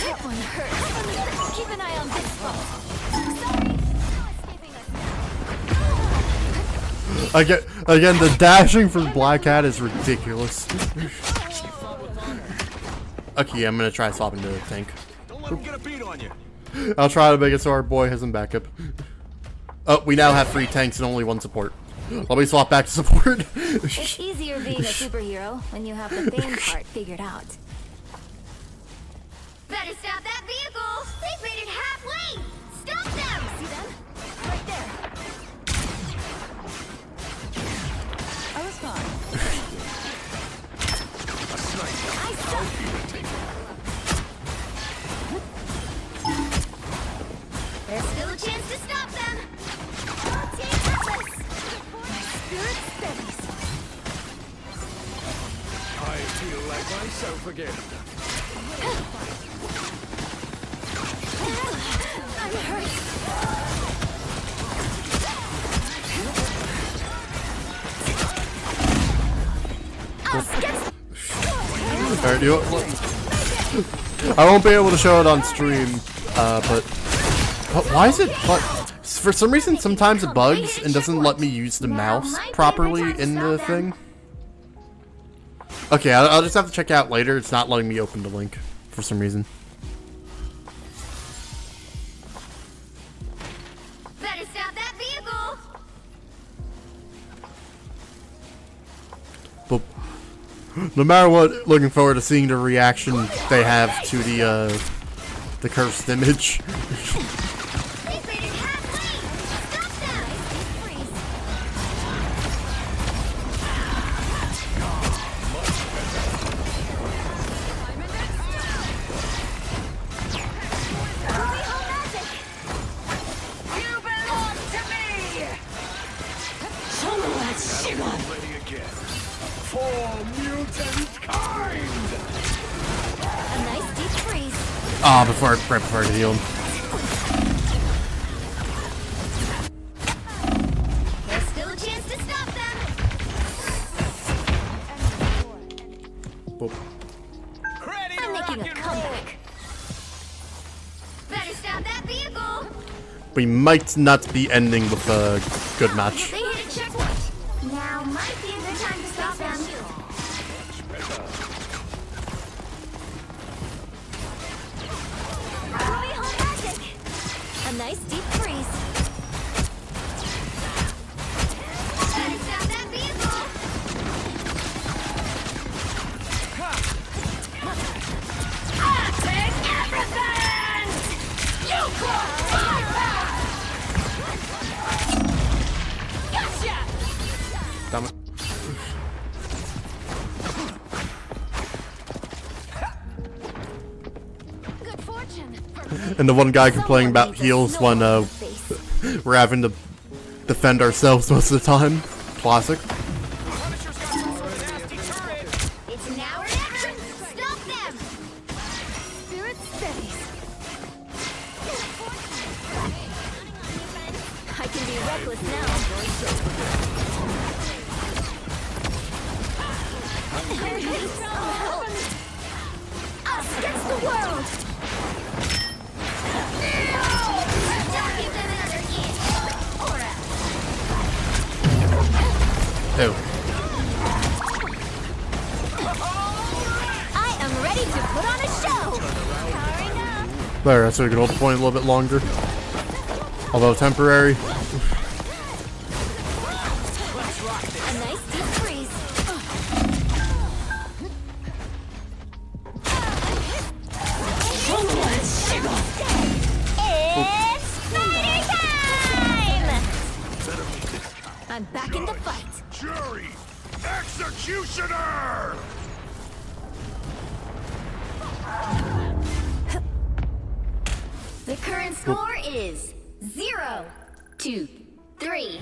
That one hurt. Keep an eye on this spot. Again, the dashing from Black Cat is ridiculous. Okay, I'm gonna try swapping to the tank. Don't let him get a beat on you. I'll try to make it so our boy has some backup. Oh, we now have 3 tanks and only 1 support. Let me swap back to support. It's easier being a superhero when you have the fame part figured out. Better stop that vehicle! They've made it halfway! Stop them! See them? Right there. I was fine. A sniper. I suck. There's still a chance to stop them! My spirit steadies. I feel like myself again. I'm hurt. Alright, I won't be able to show it on stream, but why is it? For some reason, sometimes it bugs and doesn't let me use the mouse properly in the thing. Okay, I'll just have to check out later. It's not letting me open the link for some reason. Better stop that vehicle! But no matter what, looking forward to seeing the reaction they have to the cursed image. They've made it halfway! Stop them! You belong to me! Ready again. For mutant kind. A nice deep freeze. Ah, right before it healed. There's still a chance to stop them! Ready to I'm rock making a and roll. comeback. Better stop that vehicle! We might not be ending with a good match. They hit a checkpoint! Now might be a good time to stop them. Ruby home magic. A nice deep freeze. Better stop that vehicle! I take everything! You cross my path! Gotcha! Damn it. Good fortune! And the one guy complaining about heals when we're having to defend ourselves most of the time. Classic. Punisher's got some nasty turret. It's now or never! Stop them! Spirit steadies. I can be reckless now. Us against the world! Don't give them another inch! Or Ew. I am ready to There, so we can hold the point a little bit longer. Although temporary. A nice deep freeze. It's fighter time! I'm back in the fight. Jury! Executioner! The current score is 0-3.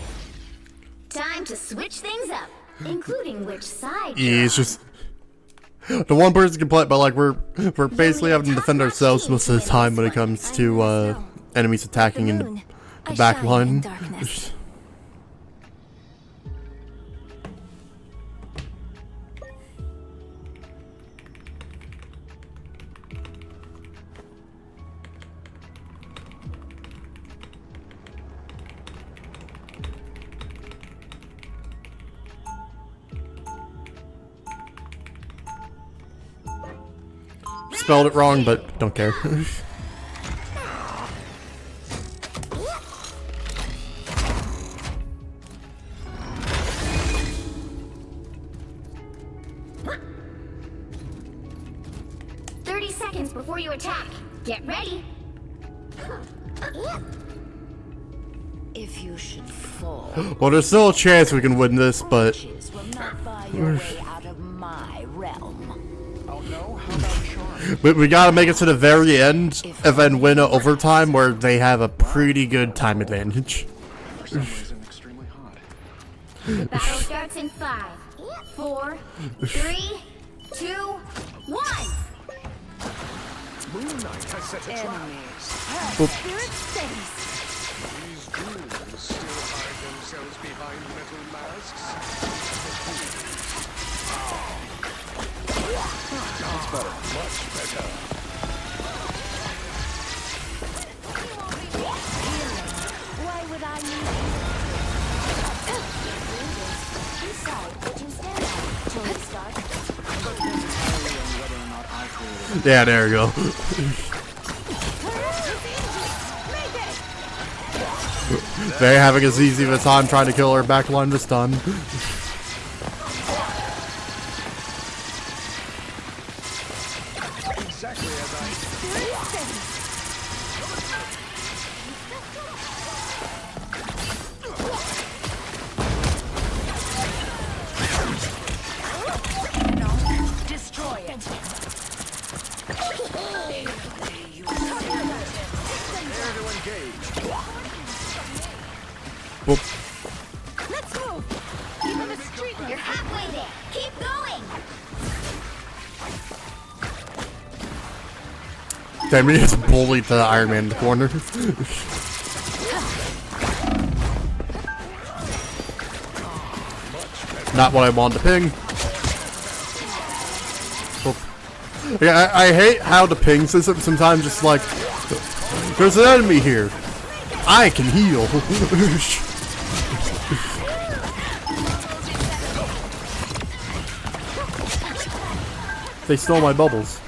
Time to switch things up, including which side. Yeah, it's just the one person can play it, but like we're basically having to defend ourselves most of the time when it comes to enemies attacking in the back line. Spelled it wrong, but don't care. Seconds before you attack. Get ready. If you should fall, Well, there's still a chance we can win this, but witches will not buy your way out of my realm. Oh no, how about charm? we gotta make it to the very end and then win an overtime where they have a pretty good time advantage. For some reason, extremely hot. The battle starts in 5, 4, 3, 2, 1. Moon Knight has set a trap. Spirit steadies. These ghouls still hide themselves behind metal masks. That's better. Much better. Why would I need Whose side would you stand on? Tony Stark. Yeah, there we go. They're having as easy of a time trying to kill our backline this time. Exactly as I... Destroy it. Prepare to engage. Whoop. Let's move. Keep on the street. You're halfway there. Keep going. Damn, he just bullied the Iron Man in the corner. Not what I wanted to ping. Whoop. Yeah, I hate how the ping system sometimes just like, there's an enemy here. I can heal. They stole my bubbles.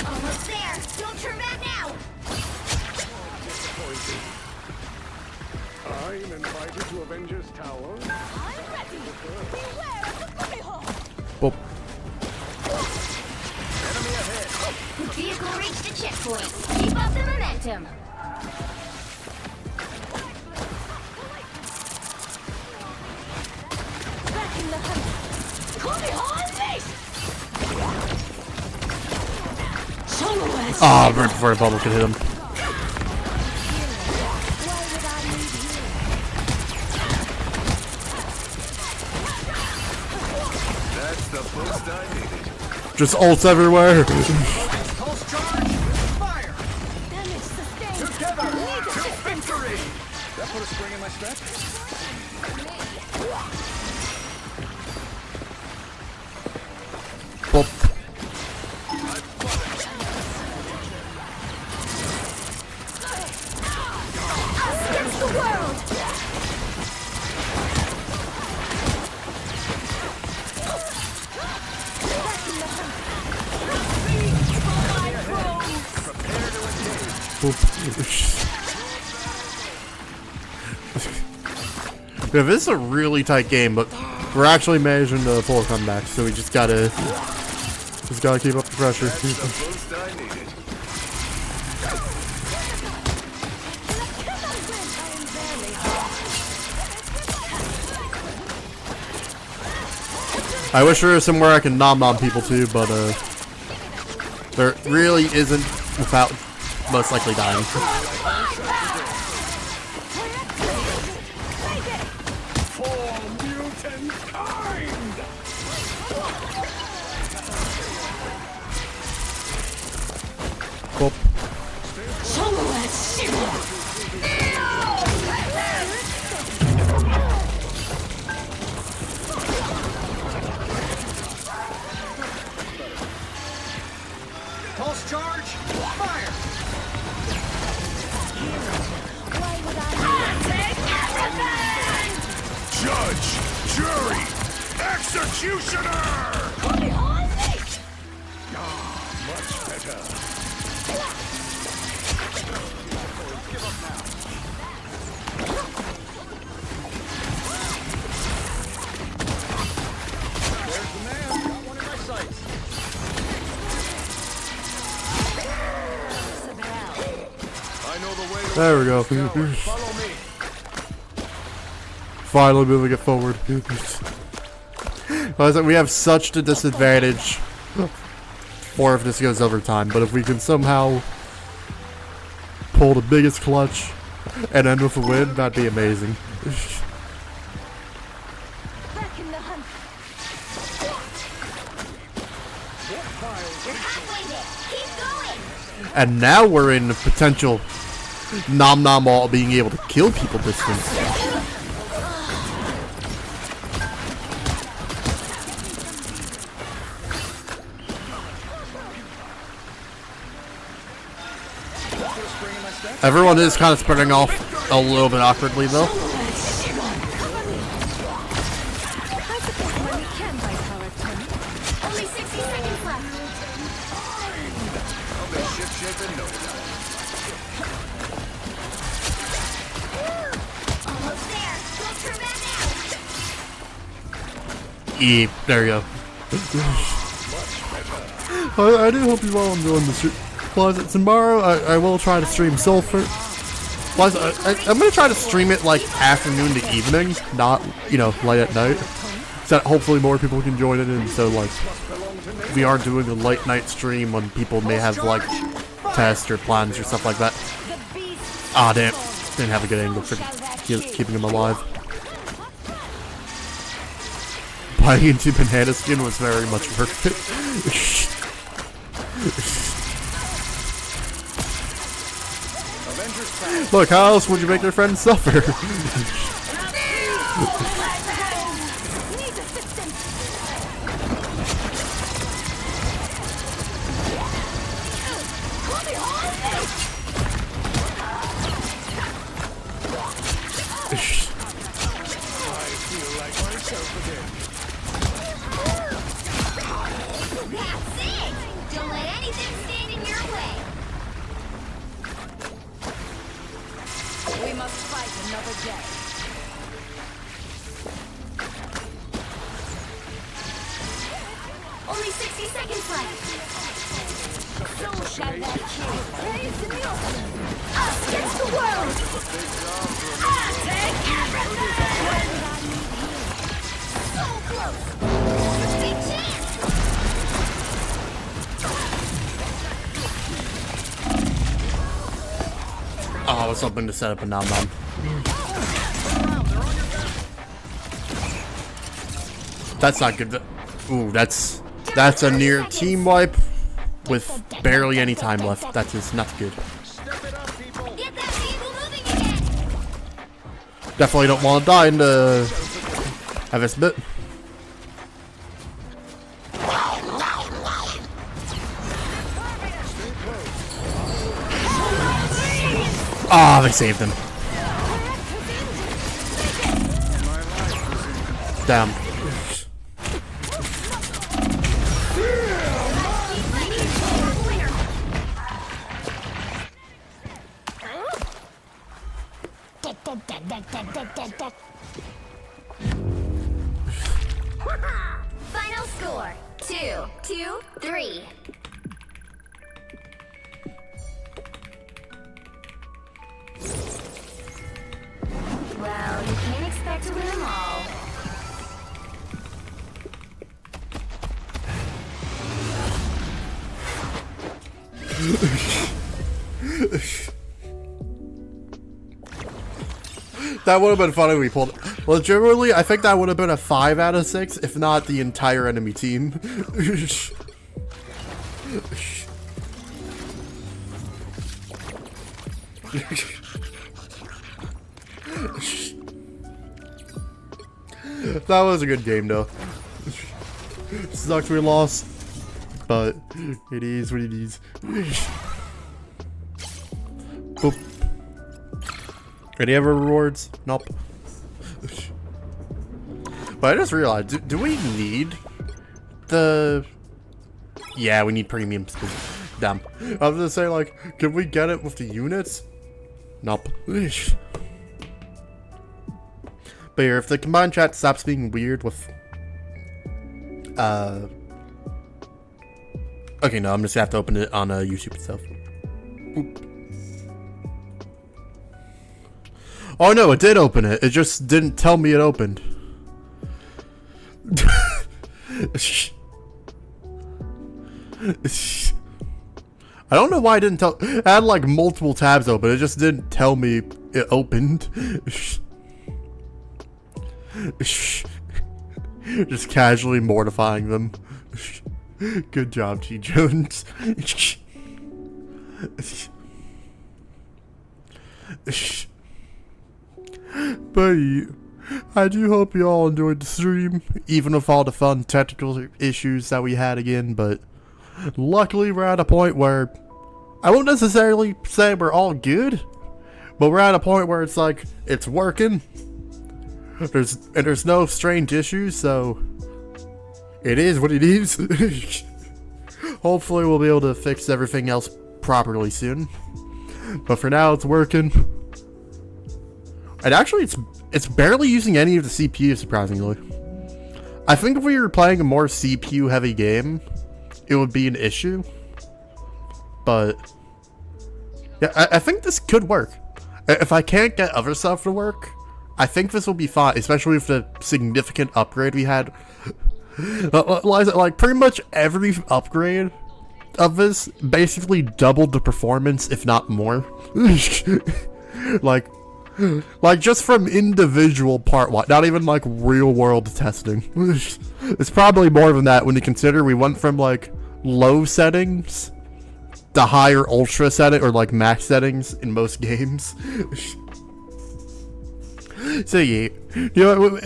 Almost there. Don't turn back now. I'm invited to Avengers Tower. Whoop. The vehicle reached the checkpoint. Keep up the momentum. back in the hunt? Ah, right before a bubble could hit him. Why would I need That's the boost I needed. Just ults everywhere. Pulse charge! Fire! damage sustained? Together! To victory! That put a spring in my step? Whoop. Against the world. Yeah, this is a really tight game, but we're actually managing to pull a comeback, so we just gotta keep up the pressure. Boost I needed. I wish there was somewhere I can nom people to, but there really isn't without most likely dying. For mutant kind! Cool. Pulse charge, fire! Judge, jury, executioner! Much better. There's the man. Got one in my sights. I know the way to There we go. Follow me. Finally moving it forward. We have such a disadvantage for if this goes overtime, but if we can somehow pull the biggest clutch and end with a win, that'd be amazing. Back in the hunt. You're halfway there. Keep going. And now we're in potential nom nom all being able to kill people distance. Everyone is kind of spreading off a little bit awkwardly though. Only 60 seconds left. I'll be ship-shape in no time. Almost there. Don't turn back now. There you go. I do hope you all enjoying the Plus, tomorrow I will try to stream Sulfur. Plus, I'm gonna try to stream it like afternoon to evening, not, you know, late at night. So that hopefully more people can join it, and so like we are doing a late night stream when people may have like tests or plans or stuff like that. Ah, damn, didn't have a good angle for keeping him alive. Buying into banana skin was very much worth it. Look, how else would you make your friends suffer? That's it. Don't let anything stand in your way. We must fight another day. Only 60 seconds left. So shall that kill. Praise the music. Us against the world. I'll take everything. So close. Big chance. Oh, I was hoping to set up a nom nom. That's not good. Ooh, that's a near team wipe with barely any time left. That is not good. Get that vehicle moving again. Definitely don't want to die and have this bit. Ah, they saved him. Damn. Final score 2-3. Well, you can't expect to win them all. That would have been funny if we pulled. Legitimately, I think that would have been a 5 out of 6, if not the entire enemy team. That was a good game, though. Sucks we lost, but it is what it is. Boop. Any other rewards? Nope. But I just realized, do we need the... Yeah, we need premium skin. Damn. I was gonna say, like, can we get it with the units? Nope. But here, if the combined chat stops being weird with... Okay, no, I'm just gonna have to open it on YouTube itself. Oop. Oh no, it did open it. It just didn't tell me it opened. I don't know why it didn't tell. It had like multiple tabs open. It just didn't tell me it opened. Just casually mortifying them. Good job, T. Jones. But I do hope you all enjoyed the stream, even with all the fun technical issues that we had again, but luckily we're at a point where I won't necessarily say we're all good, but we're at a point where it's like, it's working. There's no strange issues, so it is what it is. Hopefully we'll be able to fix everything else properly soon. But for now, it's working. And actually, it's barely using any of the CPU, surprisingly. I think if we were playing a more CPU-heavy game, it would be an issue. But yeah, I think this could work. If I can't get other stuff to work, I think this will be fine, especially with the significant upgrade we had. Like, pretty much every upgrade of this basically doubled the performance, if not more. Like just from individual part, not even like real world testing. It's probably more than that when you consider we went from like low settings to higher ultra setting or like max settings in most games. So yeah, you know,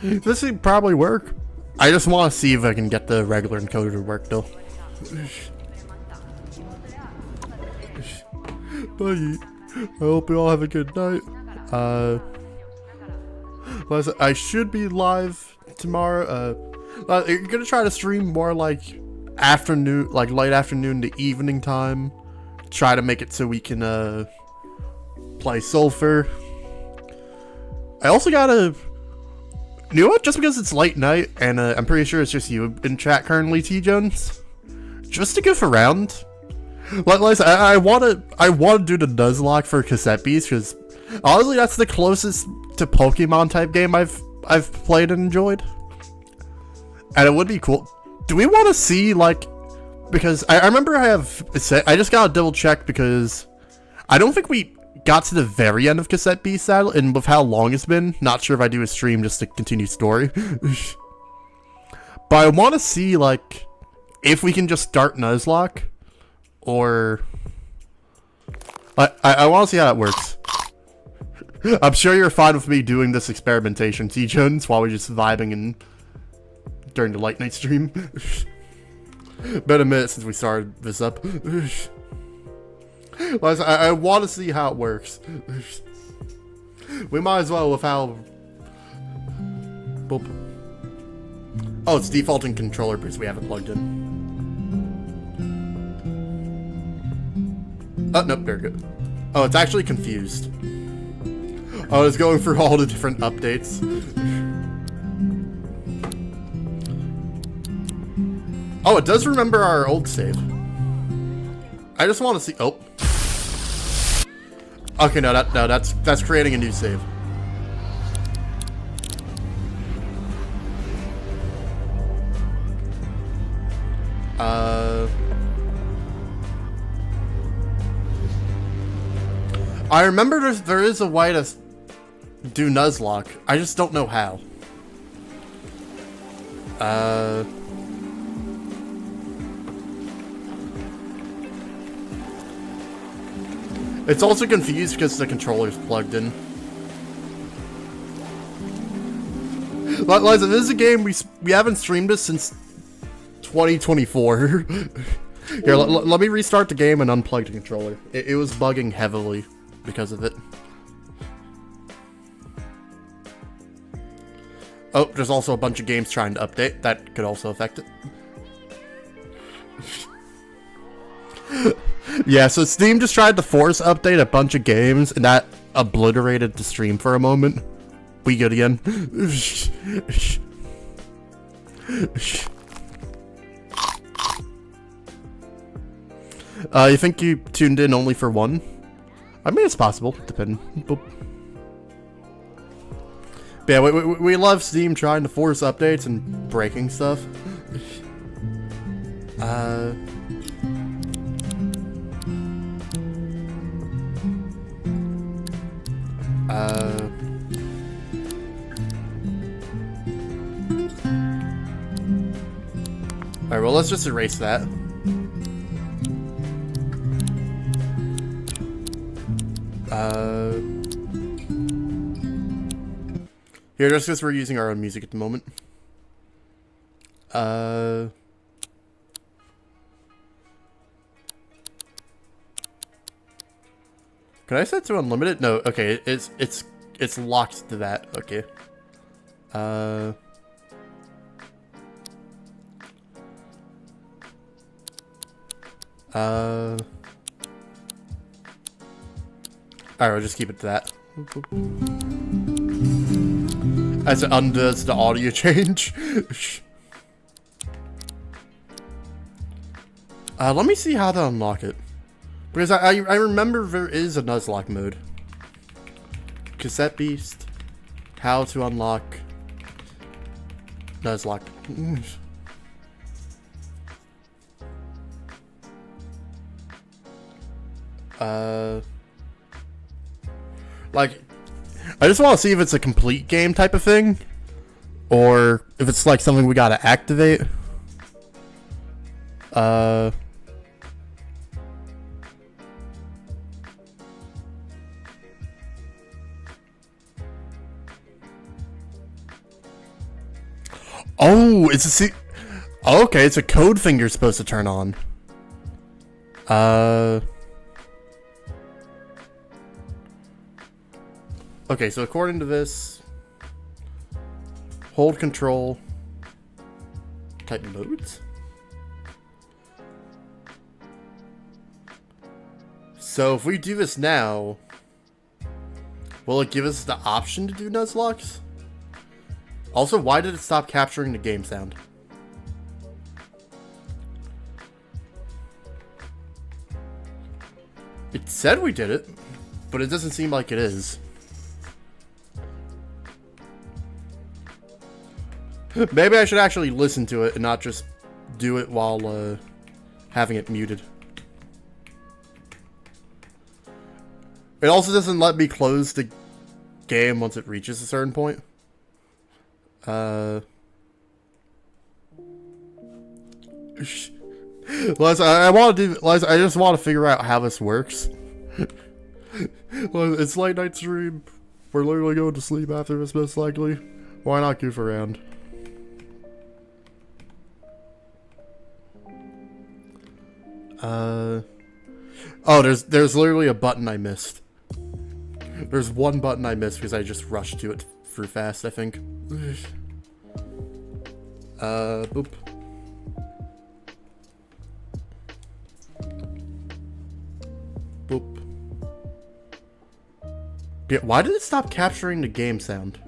this would probably work. I just want to see if I can get the regular encoder to work though. But yeah, I hope you all have a good night. I should be live tomorrow. You're gonna try to stream more like afternoon, like late afternoon to evening time. Try to make it so we can play Sulfur. I also gotta, you know what? Just because it's late night and I'm pretty sure it's just you in chat currently, T Jones. Just to goof around. Like I wanna do the Nuzlocke for Cassette Beast because honestly that's the closest to Pokemon type game I've played and enjoyed. And it would be cool. Do we want to see like, because I remember I just gotta double check because I don't think we got to the very end of Cassette Beast and with how long it's been, not sure if I do a stream just to continue story. But I want to see like if we can just start Nuzlocke. Or I want to see how that works. I'm sure you're fine with me doing this experimentation, T Jones, while we're just vibing and during the late night stream. Been a minute since we started this up. I want to see how it works. We might as well with how. Boop. Oh, it's defaulting controller because we haven't plugged in. Oh, nope, there we go. Oh, it's actually confused. I was going through all the different updates. Oh, it does remember our old save. I just want to see. Oh. Okay, no, that's creating a new save. I remember there is a way to do Nuzlocke. I just don't know how. It's also confused because the controller's plugged in. Liza, this is a game we haven't streamed this since 2024. Here, let me restart the game and unplug the controller. It was bugging heavily because of it. Oh, there's also a bunch of games trying to update. That could also affect it. Yeah, so Steam just tried to force update a bunch of games, and that obliterated the stream for a moment. We good again. You think you tuned in only for one? I mean, it's possible, depending. Boop. But yeah, we love Steam trying to force updates and breaking stuff. Alright, well, let's just erase that. Here, just because we're using our own music at the moment. Can I set to unlimited? No, okay, it's locked to that. Okay. Alright, we'll just keep it to that. As it undoes the audio change. Let me see how to unlock it. Because I remember there is a Nuzlocke mode. Cassette Beast. How to unlock Nuzlocke. Like, I just want to see if it's a complete game type of thing, or if it's like something we gotta activate. Oh, it's a okay, it's a code thing you're supposed to turn on. Okay, so according to this, hold control, type modes. So if we do this now, will it give us the option to do Nuzlocks? Also, why did it stop capturing the game sound? It said we did it, but it doesn't seem like it is. Maybe I should actually listen to it and not just do it while having it muted. It also doesn't let me close the game once it reaches a certain point. Liza, I just want to figure out how this works. It's late night stream. We're literally going to sleep after this, most likely. Why not goof around? Oh, there's literally a button I missed. There's one button I missed because I just rushed to it through fast, I think. Boop. Boop. Yeah, why did it stop capturing the game sound?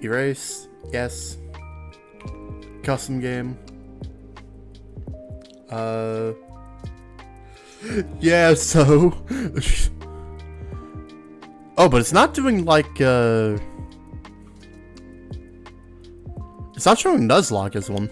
Erase, yes. Custom game. Yeah, so... Oh, but it's not doing, like, It's not showing Nuzlocke as one.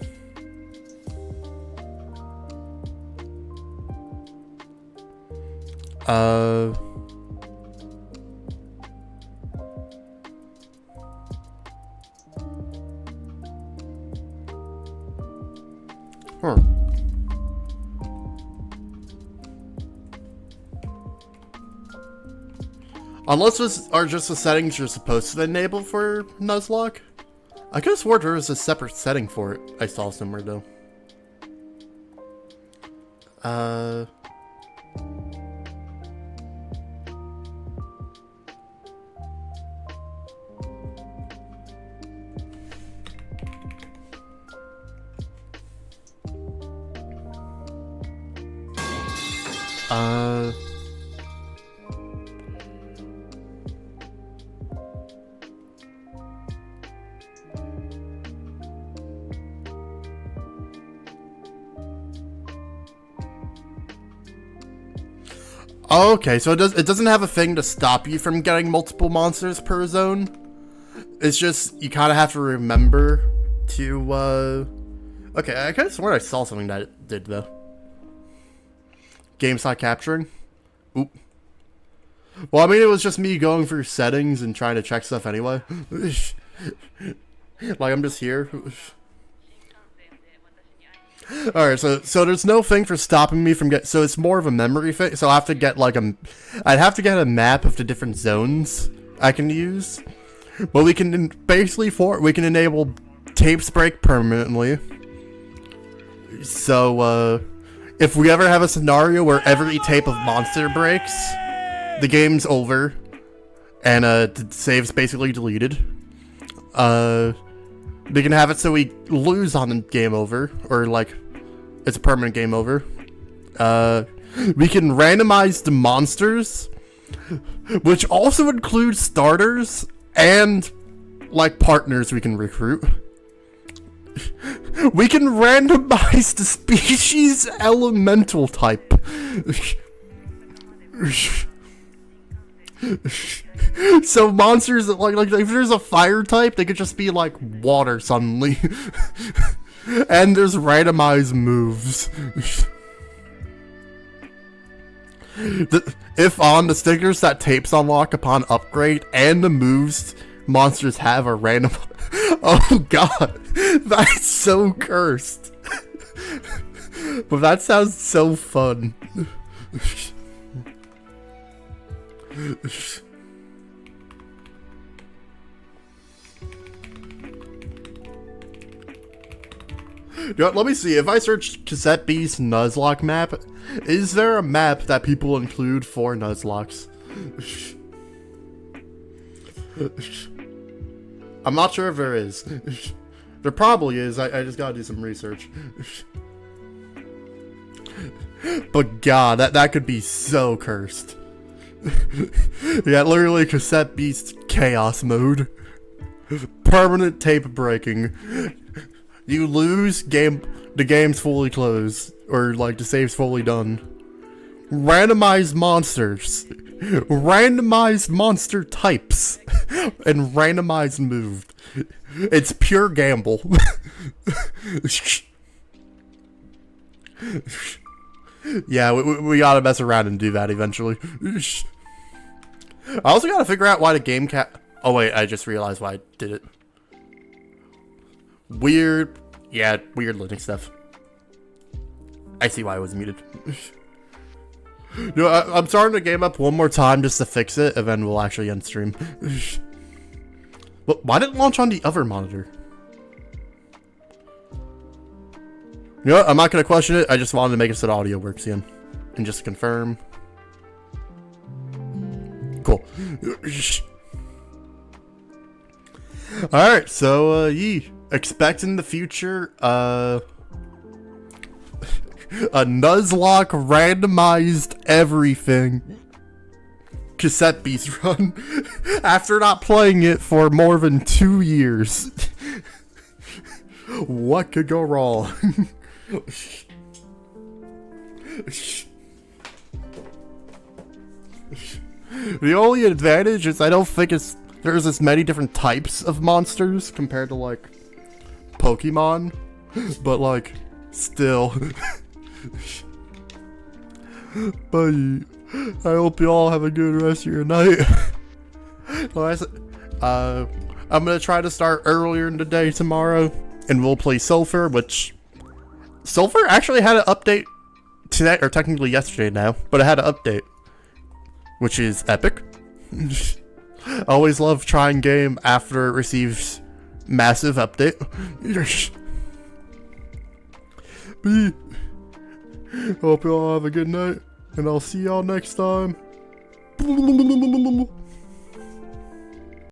Huh. Unless those are just the settings you're supposed to enable for Nuzlocke. I could have swore there was a separate setting for it. I saw somewhere though. Okay, so it doesn't have a thing to stop you from getting multiple monsters per zone. It's just you kind of have to remember to okay, I could have sworn I saw something that it did though. Game's not capturing. Oop. Well, I mean, it was just me going through settings and trying to check stuff anyway. Like, I'm just here. Alright, so there's no thing for stopping me from so it's more of a memory thing, so I have to get, like, I'd have to get a map of the different zones I can use. But we can, basically, we can enable tapes break permanently. So, if we ever have a scenario where every tape of monster breaks, the game's over, and the save's basically deleted. We can have it so we lose on the game over, or like, it's a permanent game over. We can randomize the monsters, which also includes starters and like partners we can recruit. We can randomize the species elemental type. So monsters that like if there's a fire type, they could just be like water suddenly. And there's randomized moves. If on the stickers that tapes unlock upon upgrade and the moves monsters have are random. Oh god, that's so cursed. But that sounds so fun. You know what, let me see, if I search Cassette Beast Nuzlocke map, is there a map that people include for Nuzlocks? I'm not sure if there is. There probably is, I just gotta do some research. But god, that could be so cursed. Yeah, literally Cassette Beast Chaos Mode. Permanent tape breaking. You lose, the game's fully closed. Or like the save's fully done. Randomized monsters. Randomized monster types. And randomized moved. It's pure gamble. Yeah, we gotta mess around and do that eventually. I also gotta figure out why the game oh wait, I just realized why I did it. Weird. Yeah, weird Linux stuff. I see why I was muted. No, I'm starting the game up one more time just to fix it, and then we'll actually end stream. Well, why didn't it launch on the other monitor? You know what? I'm not gonna question it. I just wanted to make it so the audio works again. And just confirm. Cool. Alright, so, expect in the future, A Nuzlocke randomized everything cassette beast run after not playing it for more than 2 years. What could go wrong? The only advantage is I don't think there's as many different types of monsters compared to like Pokemon, but like still. Bye. I hope you all have a good rest of your night. I'm gonna try to start earlier in the day tomorrow, and we'll play Sulfur, which Sulfur actually had an update today, or technically yesterday now, but it had an update, which is epic. I always love trying game after it receives massive update. Hope you all have a good night, and I'll see y'all next time.